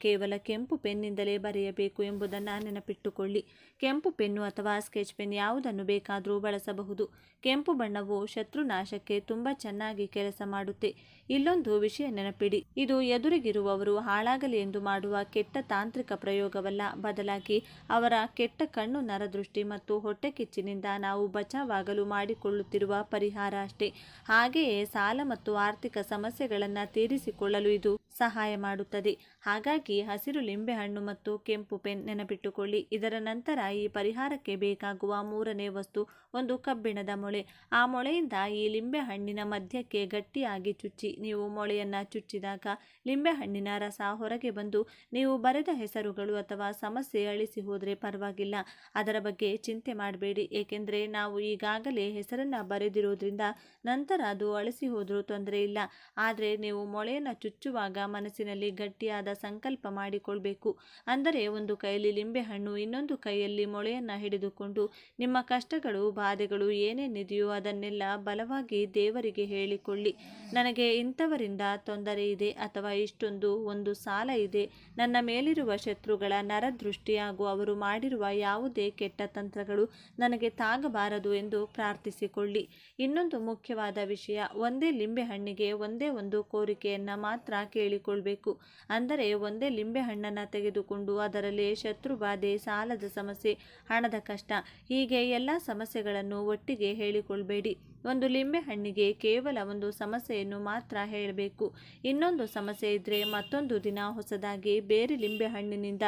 Speaker 1: ಕೇವಲ ಕೆಂಪು ಪೆನ್ನಿಂದಲೇ ಬರೆಯಬೇಕು ಎಂಬುದನ್ನು ನೆನಪಿಟ್ಟುಕೊಳ್ಳಿ. ಕೆಂಪು ಪೆನ್ನು ಅಥವಾ ಸ್ಕೆಚ್ ಪೆನ್ ಯಾವುದನ್ನು ಬೇಕಾದರೂ ಬಳಸಬಹುದು. ಕೆಂಪು ಬಣ್ಣವು ಶತ್ರುನಾಶಕ್ಕೆ ತುಂಬ ಚೆನ್ನಾಗಿ ಕೆಲಸ ಮಾಡುತ್ತೆ. ಇಲ್ಲೊಂದು ವಿಷಯ ನೆನಪಿಡಿ, ಇದು ಎದುರಿಗಿರುವವರು ಹಾಳಾಗಲಿ ಎಂದು ಮಾಡುವ ಕೆಟ್ಟ ತಾಂತ್ರಿಕ ಪ್ರಯೋಗವಲ್ಲ, ಬದಲಾಗಿ ಅವರ ಕೆಟ್ಟ ಕಣ್ಣು, ನರದೃಷ್ಟಿ ಮತ್ತು ಹೊಟ್ಟೆ ಕಿಚ್ಚಿನಿಂದ ನಾವು ಬಚಾವಾಗಲು ಮಾಡಿಕೊಳ್ಳುತ್ತಿರುವ ಪರಿಹಾರ ಅಷ್ಟೇ. ಹಾಗೆಯೇ ಸಾಲ ಮತ್ತು ಆರ್ಥಿಕ ಸಮಸ್ಯೆಗಳನ್ನು ತೀರಿಸಿಕೊಳ್ಳಲು ಇದು ಸಹಾಯ ಮಾಡುತ್ತದೆ. ಹಾಗಾಗಿ ಹಸಿರು ಲಿಂಬೆಹಣ್ಣು ಮತ್ತು ಕೆಂಪು ಪೆನ್ ನೆನಪಿಟ್ಟುಕೊಳ್ಳಿ. ಇದರ ನಂತರ ಈ ಪರಿಹಾರಕ್ಕೆ ಬೇಕಾಗುವ ಮೂರನೇ ವಸ್ತು ಒಂದು ಕಬ್ಬಿಣದ ಮೊಳೆ. ಆ ಮೊಳೆಯಿಂದ ಈ ಲಿಂಬೆಹಣ್ಣಿನ ಮಧ್ಯಕ್ಕೆ ಗಟ್ಟಿಯಾಗಿ ಚುಚ್ಚಿ. ನೀವು ಮೊಳೆಯನ್ನು ಚುಚ್ಚಿದಾಗ ಲಿಂಬೆಹಣ್ಣಿನ ರಸ ಹೊರಗೆ ಬಂದು ನೀವು ಬರೆದ ಹೆಸರುಗಳು ಅಥವಾ ಸಮಸ್ಯೆ ಅಳಿಸಿ ಹೋದರೆ ಪರವಾಗಿಲ್ಲ, ಅದರ ಬಗ್ಗೆ ಚಿಂತೆ ಮಾಡಬೇಡಿ. ಏಕೆಂದರೆ ನಾವು ಈಗಾಗಲೇ ಹೆಸರನ್ನು ಬರೆದಿರೋದ್ರಿಂದ ನಂತರ ಅದು ಅಳಿಸಿ ಹೋದರೂ ತೊಂದರೆ ಇಲ್ಲ. ಆದರೆ ನೀವು ಮೊಳೆಯನ್ನು ಚುಚ್ಚುವಾಗ ಮನಸ್ಸಿನಲ್ಲಿ ಗಟ್ಟಿಯಾದ ಸಂಕಲ್ಪ ಮಾಡಿಕೊಳ್ಬೇಕು. ಅಂದರೆ ಒಂದು ಕೈಯಲ್ಲಿ ಲಿಂಬೆಹಣ್ಣು, ಇನ್ನೊಂದು ಕೈಯಲ್ಲಿ ಮೊಳೆಯನ್ನು ಹಿಡಿದುಕೊಂಡು ನಿಮ್ಮ ಕಷ್ಟಗಳು, ಬಾಧೆಗಳು ಏನೇನಿದೆಯೋ ಅದನ್ನೆಲ್ಲ ಬಲವಾಗಿ ದೇವರಿಗೆ ಹೇಳಿಕೊಳ್ಳಿ. ನನಗೆ ಇಂಥವರಿಂದ ತೊಂದರೆ ಇದೆ ಅಥವಾ ಒಂದು ಸಾಲ ಇದೆ, ನನ್ನ ಮೇಲಿರುವ ಶತ್ರುಗಳ ನರದೃಷ್ಟಿ ಹಾಗೂ ಅವರು ಮಾಡಿರುವ ಯಾವುದೇ ಕೆಟ್ಟ ತಂತ್ರಗಳು ನನಗೆ ತಾಗಬಾರದು ಎಂದು ಪ್ರಾರ್ಥಿಸಿಕೊಳ್ಳಿ. ಇನ್ನೊಂದು ಮುಖ್ಯವಾದ ವಿಷಯ, ಒಂದೇ ಲಿಂಬೆಹಣ್ಣಿಗೆ ಒಂದೇ ಒಂದು ಕೋರಿಕೆಯನ್ನು ಮಾತ್ರ ಕೇಳಿಕೊಳ್ಬೇಕು. ಅಂದರೆ ಒಂದೇ ಲಿಂಬೆಹಣ್ಣನ್ನು ತೆಗೆದುಕೊಂಡು ಅದರಲ್ಲಿ ಶತ್ರುಬಾಧೆ, ಸಾಲದ ಸಮಸ್ಯೆ, ಹಣದ ಕಷ್ಟ ಹೀಗೆ ಎಲ್ಲ ಸಮಸ್ಯೆಗಳನ್ನು ಒಟ್ಟಿಗೆ ಹೇಳಿಕೊಳ್ಬೇಡಿ. ಒಂದು ಲಿಂಬೆಹಣ್ಣಿಗೆ ಕೇವಲ ಒಂದು ಸಮಸ್ಯೆಯನ್ನು ಮಾತ್ರ ಹೇಳಬೇಕು. ಇನ್ನೊಂದು ಸಮಸ್ಯೆ ಇದ್ದರೆ ಮತ್ತೊಂದು ದಿನ ಹೊಸದಾಗಿ ಬೇರೆ ಲಿಂಬೆಹಣ್ಣಿನಿಂದ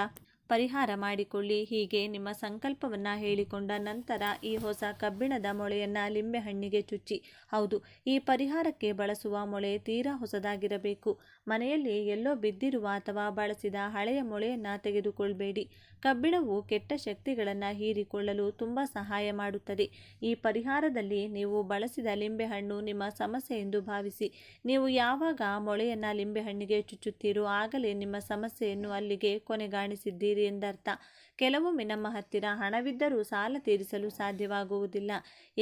Speaker 1: ಪರಿಹಾರ ಮಾಡಿಕೊಳ್ಳಿ. ಹೀಗೆ ನಿಮ್ಮ ಸಂಕಲ್ಪವನ್ನು ಹೇಳಿಕೊಂಡ ನಂತರ ಈ ಹೊಸ ಕಬ್ಬಿಣದ ಮೊಳೆಯನ್ನು ಲಿಂಬೆಹಣ್ಣಿಗೆ ಚುಚ್ಚಿ. ಹೌದು, ಈ ಪರಿಹಾರಕ್ಕೆ ಬಳಸುವ ಮೊಳೆ ತೀರಾ ಹೊಸದಾಗಿರಬೇಕು. ಮನೆಯಲ್ಲಿ ಎಲ್ಲೋ ಬಿದ್ದಿರುವ ಅಥವಾ ಬಳಸಿದ ಹಳೆಯ ಮೊಳೆಯನ್ನು ತೆಗೆದುಕೊಳ್ಬೇಡಿ. ಕಬ್ಬಿಣವು ಕೆಟ್ಟ ಶಕ್ತಿಗಳನ್ನು ಹೀರಿಕೊಳ್ಳಲು ತುಂಬ ಸಹಾಯ ಮಾಡುತ್ತದೆ. ಈ ಪರಿಹಾರದಲ್ಲಿ ನೀವು ಬಳಸಿದ ಲಿಂಬೆಹಣ್ಣು ನಿಮ್ಮ ಸಮಸ್ಯೆ ಎಂದು ಭಾವಿಸಿ. ನೀವು ಯಾವಾಗ ಮೊಳೆಯನ್ನು ಲಿಂಬೆಹಣ್ಣಿಗೆ ಚುಚ್ಚುತ್ತೀರೋ ಆಗಲೇ ನಿಮ್ಮ ಸಮಸ್ಯೆಯನ್ನು ಅಲ್ಲಿಗೆ ಕೊನೆಗಾಣಿಸಿದ್ದೀರಿ ಎಂದರ್ಥ. ಕೆಲವೊಮ್ಮೆ ನಮ್ಮ ಹತ್ತಿರ ಹಣವಿದ್ದರೂ ಸಾಲ ತೀರಿಸಲು ಸಾಧ್ಯವಾಗುವುದಿಲ್ಲ.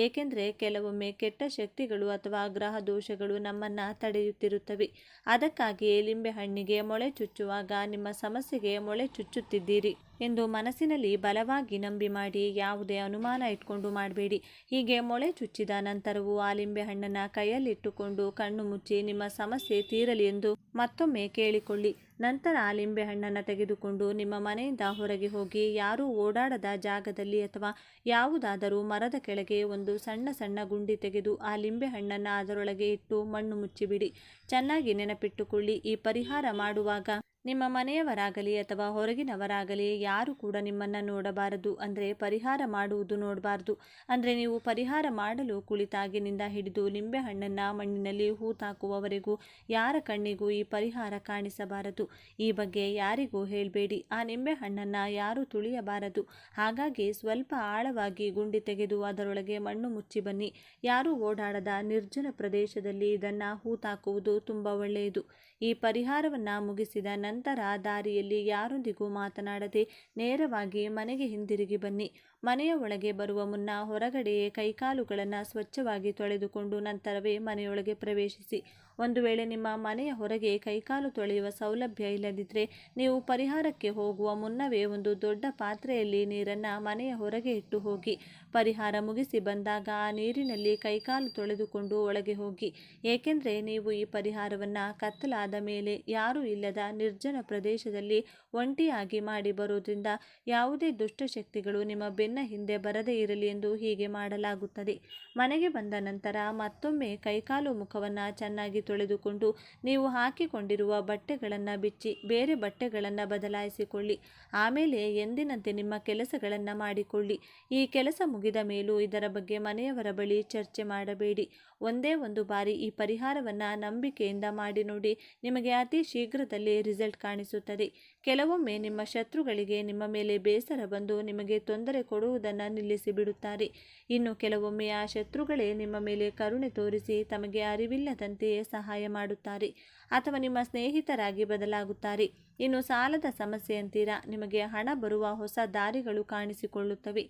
Speaker 1: ಏಕೆಂದರೆ ಕೆಲವೊಮ್ಮೆ ಕೆಟ್ಟ ಶಕ್ತಿಗಳು ಅಥವಾ ಗ್ರಹ ದೋಷಗಳು ನಮ್ಮನ್ನು ತಡೆಯುತ್ತಿರುತ್ತವೆ. ಅದಕ್ಕಾಗಿಯೇ ಲಿಂಬೆಹಣ್ಣಿಗೆ ಮೊಳೆ ಚುಚ್ಚುವಾಗ ನಿಮ್ಮ ಸಮಸ್ಯೆಗೆ ಮೊಳೆ ಚುಚ್ಚುತ್ತಿದ್ದೀರಿ ಎಂದು ಮನಸ್ಸಿನಲ್ಲಿ ಬಲವಾಗಿ ನಂಬಿ ಮಾಡಿ. ಯಾವುದೇ ಅನುಮಾನ ಇಟ್ಕೊಂಡು ಮಾಡಬೇಡಿ. ಹೀಗೆ ಮೊಳೆ ಚುಚ್ಚಿದ ನಂತರವೂ ಆ ಲಿಂಬೆಹಣ್ಣನ್ನು ಕೈಯಲ್ಲಿಟ್ಟುಕೊಂಡು ಕಣ್ಣು ಮುಚ್ಚಿ ನಿಮ್ಮ ಸಮಸ್ಯೆ ತೀರಲಿ ಎಂದು ಮತ್ತೊಮ್ಮೆ ಕೇಳಿಕೊಳ್ಳಿ. ನಂತರ ಆ ಲಿಂಬೆಹಣ್ಣನ್ನು ತೆಗೆದುಕೊಂಡು ನಿಮ್ಮ ಮನೆಯಿಂದ ಹೊರಗೆ ಹೋಗಿ ಯಾರೂ ಓಡಾಡದ ಜಾಗದಲ್ಲಿ ಅಥವಾ ಯಾವುದಾದರೂ ಮರದ ಕೆಳಗೆ ಒಂದು ಸಣ್ಣ ಸಣ್ಣ ಗುಂಡಿ ತೆಗೆದು ಆ ಲಿಂಬೆಹಣ್ಣನ್ನು ಅದರೊಳಗೆ ಇಟ್ಟು ಮಣ್ಣು ಮುಚ್ಚಿಬಿಡಿ. ಚೆನ್ನಾಗಿ ನೆನಪಿಟ್ಟುಕೊಳ್ಳಿ, ಈ ಪರಿಹಾರ ಮಾಡುವಾಗ ನಿಮ್ಮ ಮನೆಯವರಾಗಲಿ ಅಥವಾ ಹೊರಗಿನವರಾಗಲಿ ಯಾರು ಕೂಡ ನಿಮ್ಮನ್ನು ನೋಡಬಾರದು. ಅಂದರೆ ಪರಿಹಾರ ಮಾಡುವುದು ನೋಡಬಾರ್ದು. ಅಂದರೆ ನೀವು ಪರಿಹಾರ ಮಾಡಲು ಕುಳಿತಾಗಿನಿಂದ ಹಿಡಿದು ಲಿಂಬೆಹಣ್ಣನ್ನು ಮಣ್ಣಿನಲ್ಲಿ ಹೂತಾಕುವವರೆಗೂ ಯಾರ ಕಣ್ಣಿಗೂ ಈ ಪರಿಹಾರ ಕಾಣಿಸಬಾರದು. ಈ ಬಗ್ಗೆ ಯಾರಿಗೂ ಹೇಳಬೇಡಿ. ಆ ನಿಂಬೆಹಣ್ಣನ್ನು ಯಾರೂ ತುಳಿಯಬಾರದು. ಹಾಗಾಗಿ ಸ್ವಲ್ಪ ಆಳವಾಗಿ ಗುಂಡಿ ತೆಗೆದು ಅದರೊಳಗೆ ಮಣ್ಣು ಮುಚ್ಚಿ ಬನ್ನಿ. ಯಾರೂ ಓಡಾಡದ ನಿರ್ಜನ ಪ್ರದೇಶದಲ್ಲಿ ಇದನ್ನು ಹೂತಾಕುವುದು ತುಂಬ ಒಳ್ಳೆಯದು. ಈ ಪರಿಹಾರವನ್ನು ಮುಗಿಸಿದ ನಂತರ ದಾರಿಯಲ್ಲಿ ಯಾರೊಂದಿಗೂ ಮಾತನಾಡದೆ ನೇರವಾಗಿ ಮನೆಗೆ ಹಿಂದಿರುಗಿ ಬನ್ನಿ. ಮನೆಯ ಒಳಗೆ ಬರುವ ಮುನ್ನ ಹೊರಗಡೆಯೇ ಕೈಕಾಲುಗಳನ್ನು ಸ್ವಚ್ಛವಾಗಿ ತೊಳೆದುಕೊಂಡು ನಂತರವೇ ಮನೆಯೊಳಗೆ ಪ್ರವೇಶಿಸಿ. ಒಂದು ವೇಳೆ ನಿಮ್ಮ ಮನೆಯ ಹೊರಗೆ ಕೈಕಾಲು ತೊಳೆಯುವ ಸೌಲಭ್ಯ ಇಲ್ಲದಿದ್ದರೆ ನೀವು ಪರಿಹಾರಕ್ಕೆ ಹೋಗುವ ಮುನ್ನವೇ ಒಂದು ದೊಡ್ಡ ಪಾತ್ರೆಯಲ್ಲಿ ನೀರನ್ನು ಮನೆಯ ಹೊರಗೆ ಇಟ್ಟು ಹೋಗಿ. ಪರಿಹಾರ ಮುಗಿಸಿ ಬಂದಾಗ ಆ ನೀರಿನಲ್ಲಿ ಕೈಕಾಲು ತೊಳೆದುಕೊಂಡು ಒಳಗೆ ಹೋಗಿ. ಏಕೆಂದರೆ ನೀವು ಈ ಪರಿಹಾರವನ್ನು ಕತ್ತಲಾದ ಮೇಲೆ ಯಾರೂ ಇಲ್ಲದ ನಿರ್ಜನ ಪ್ರದೇಶದಲ್ಲಿ ಒಂಟಿಯಾಗಿ ಮಾಡಿ ಬರೋದ್ರಿಂದ ಯಾವುದೇ ದುಷ್ಟಶಕ್ತಿಗಳು ನಿಮ್ಮ ಬೆನ್ನ ಹಿಂದೆ ಬರದೇ ಇರಲಿ ಎಂದು ಹೀಗೆ ಮಾಡಲಾಗುತ್ತದೆ. ಮನೆಗೆ ಬಂದ ನಂತರ ಮತ್ತೊಮ್ಮೆ ಕೈಕಾಲು ಮುಖವನ್ನು ಚೆನ್ನಾಗಿ ತೊಳೆದುಕೊಂಡು ನೀವು ಹಾಕಿಕೊಂಡಿರುವ ಬಟ್ಟೆಗಳನ್ನು ಬಿಚ್ಚಿ ಬೇರೆ ಬಟ್ಟೆಗಳನ್ನು ಬದಲಾಯಿಸಿಕೊಳ್ಳಿ. ಆಮೇಲೆ ಎಂದಿನಂತೆ ನಿಮ್ಮ ಕೆಲಸಗಳನ್ನು ಮಾಡಿಕೊಳ್ಳಿ. ಈ ಕೆಲಸ ಮುಗಿದ ಮೇಲೂ ಇದರ ಬಗ್ಗೆ ಮನೆಯವರ ಬಳಿ ಚರ್ಚೆ ಮಾಡಬೇಡಿ. ಒಂದೇ ಒಂದು ಬಾರಿ ಈ ಪರಿಹಾರವನ್ನು ನಂಬಿಕೆಯಿಂದ ಮಾಡಿ ನೋಡಿ. ನಿಮಗೆ ಅತಿ ಶೀಘ್ರದಲ್ಲೇ ರಿಸಲ್ಟ್ ಕಾಣಿಸುತ್ತದೆ. ಕೆಲವೊಮ್ಮೆ ನಿಮ್ಮ ಶತ್ರುಗಳಿಗೆ ನಿಮ್ಮ ಮೇಲೆ ಬೇಸರ ಬಂದು ನಿಮಗೆ ತೊಂದರೆ ಕೊಡುವುದನ್ನು ನಿಲ್ಲಿಸಿ ಬಿಡುತ್ತಾರೆ. ಇನ್ನು ಕೆಲವೊಮ್ಮೆ ಆ ಶತ್ರುಗಳೇ ನಿಮ್ಮ ಮೇಲೆ ಕರುಣೆ ತೋರಿಸಿ ತಮಗೆ ಅರಿವಿಲ್ಲದಂತೆಯೇ ಸಹಾಯ ಮಾಡುತ್ತಾರೆ ಅಥವಾ ನಿಮ್ಮ ಸ್ನೇಹಿತರಾಗಿ ಬದಲಾಗುತ್ತಾರೆ. ಇನ್ನು ಸಾಲದ ಸಮಸ್ಯೆ ಅಂತೀರಾ, ನಿಮಗೆ ಹಣ ಬರುವ ಹೊಸ ದಾರಿಗಳು ಕಾಣಿಸಿಕೊಳ್ಳುತ್ತವೆ.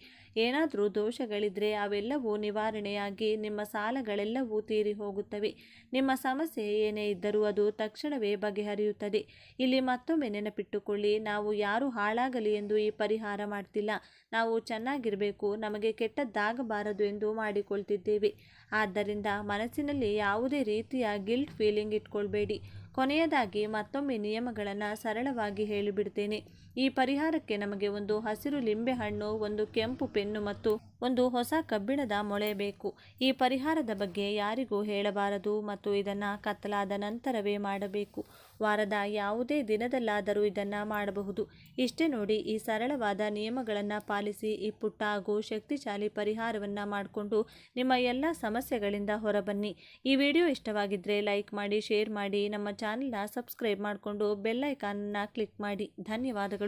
Speaker 1: ಏನಾದರೂ ದೋಷಗಳಿದ್ದರೆ ಅವೆಲ್ಲವೂ ನಿವಾರಣೆಯಾಗಿ ನಿಮ್ಮ ಸಾಲಗಳೆಲ್ಲವೂ ತೀರಿ ಹೋಗುತ್ತವೆ. ನಿಮ್ಮ ಸಮಸ್ಯೆ ಏನೇ ಇದ್ದರೂ ಅದು ತಕ್ಷಣವೇ ಬಗೆಹರಿಯುತ್ತದೆ. ಇಲ್ಲಿ ಮತ್ತೊಮ್ಮೆ ನೆನಪಿಟ್ಟುಕೊಳ್ಳಿ, ನಾವು ಯಾರು ಹಾಳಾಗಲಿ ಎಂದು ಈ ಪರಿಹಾರ ಮಾಡ್ತಿಲ್ಲ. ನಾವು ಚೆನ್ನಾಗಿರಬೇಕು, ನಮಗೆ ಕೆಟ್ಟದ್ದಾಗಬಾರದು ಎಂದು ಮಾಡಿಕೊಳ್ತಿದ್ದೇವೆ. ಆದ್ದರಿಂದ ಮನಸ್ಸಿನಲ್ಲಿ ಯಾವುದೇ ರೀತಿಯ ಗಿಲ್ಟ್ ಫೀಲಿಂಗ್ ಇಟ್ಕೊಳ್ಬೇಡಿ. ಕೊನೆಯದಾಗಿ ಮತ್ತೊಮ್ಮೆ ನಿಯಮಗಳನ್ನು ಸರಳವಾಗಿ ಹೇಳಿಬಿಡ್ತೇನೆ. ಈ ಪರಿಹಾರಕ್ಕೆ ನಮಗೆ ಒಂದು ಹಸಿರು ಲಿಂಬೆಹಣ್ಣು, ಒಂದು ಕೆಂಪು ಪೆನ್ನು ಮತ್ತು ಒಂದು ಹೊಸ ಕಬ್ಬಿಣದ ಮೊಳೆ ಬೇಕು. ಈ ಪರಿಹಾರದ ಬಗ್ಗೆ ಯಾರಿಗೂ ಹೇಳಬಾರದು ಮತ್ತು ಇದನ್ನು ಕತ್ತಲಾದ ನಂತರವೇ ಮಾಡಬೇಕು. ವಾರದ ಯಾವುದೇ ದಿನದಲ್ಲಾದರೂ ಇದನ್ನು ಮಾಡಬಹುದು. ಇಷ್ಟೇ ನೋಡಿ, ಈ ಸರಳವಾದ ನಿಯಮಗಳನ್ನು ಪಾಲಿಸಿ ಈ ಪುಟ್ಟ ಹಾಗೂ ಶಕ್ತಿಶಾಲಿ ಪರಿಹಾರವನ್ನು ಮಾಡಿಕೊಂಡು ನಿಮ್ಮ ಎಲ್ಲ ಸಮಸ್ಯೆಗಳಿಂದ ಹೊರಬನ್ನಿ. ಈ ವಿಡಿಯೋ ಇಷ್ಟವಾಗಿದ್ದರೆ ಲೈಕ್ ಮಾಡಿ, ಶೇರ್ ಮಾಡಿ, ನಮ್ಮ ಚಾನೆಲ್ನ ಸಬ್ಸ್ಕ್ರೈಬ್ ಮಾಡಿಕೊಂಡು ಬೆಲ್ ಐಕಾನನ್ನು ಕ್ಲಿಕ್ ಮಾಡಿ. ಧನ್ಯವಾದಗಳು.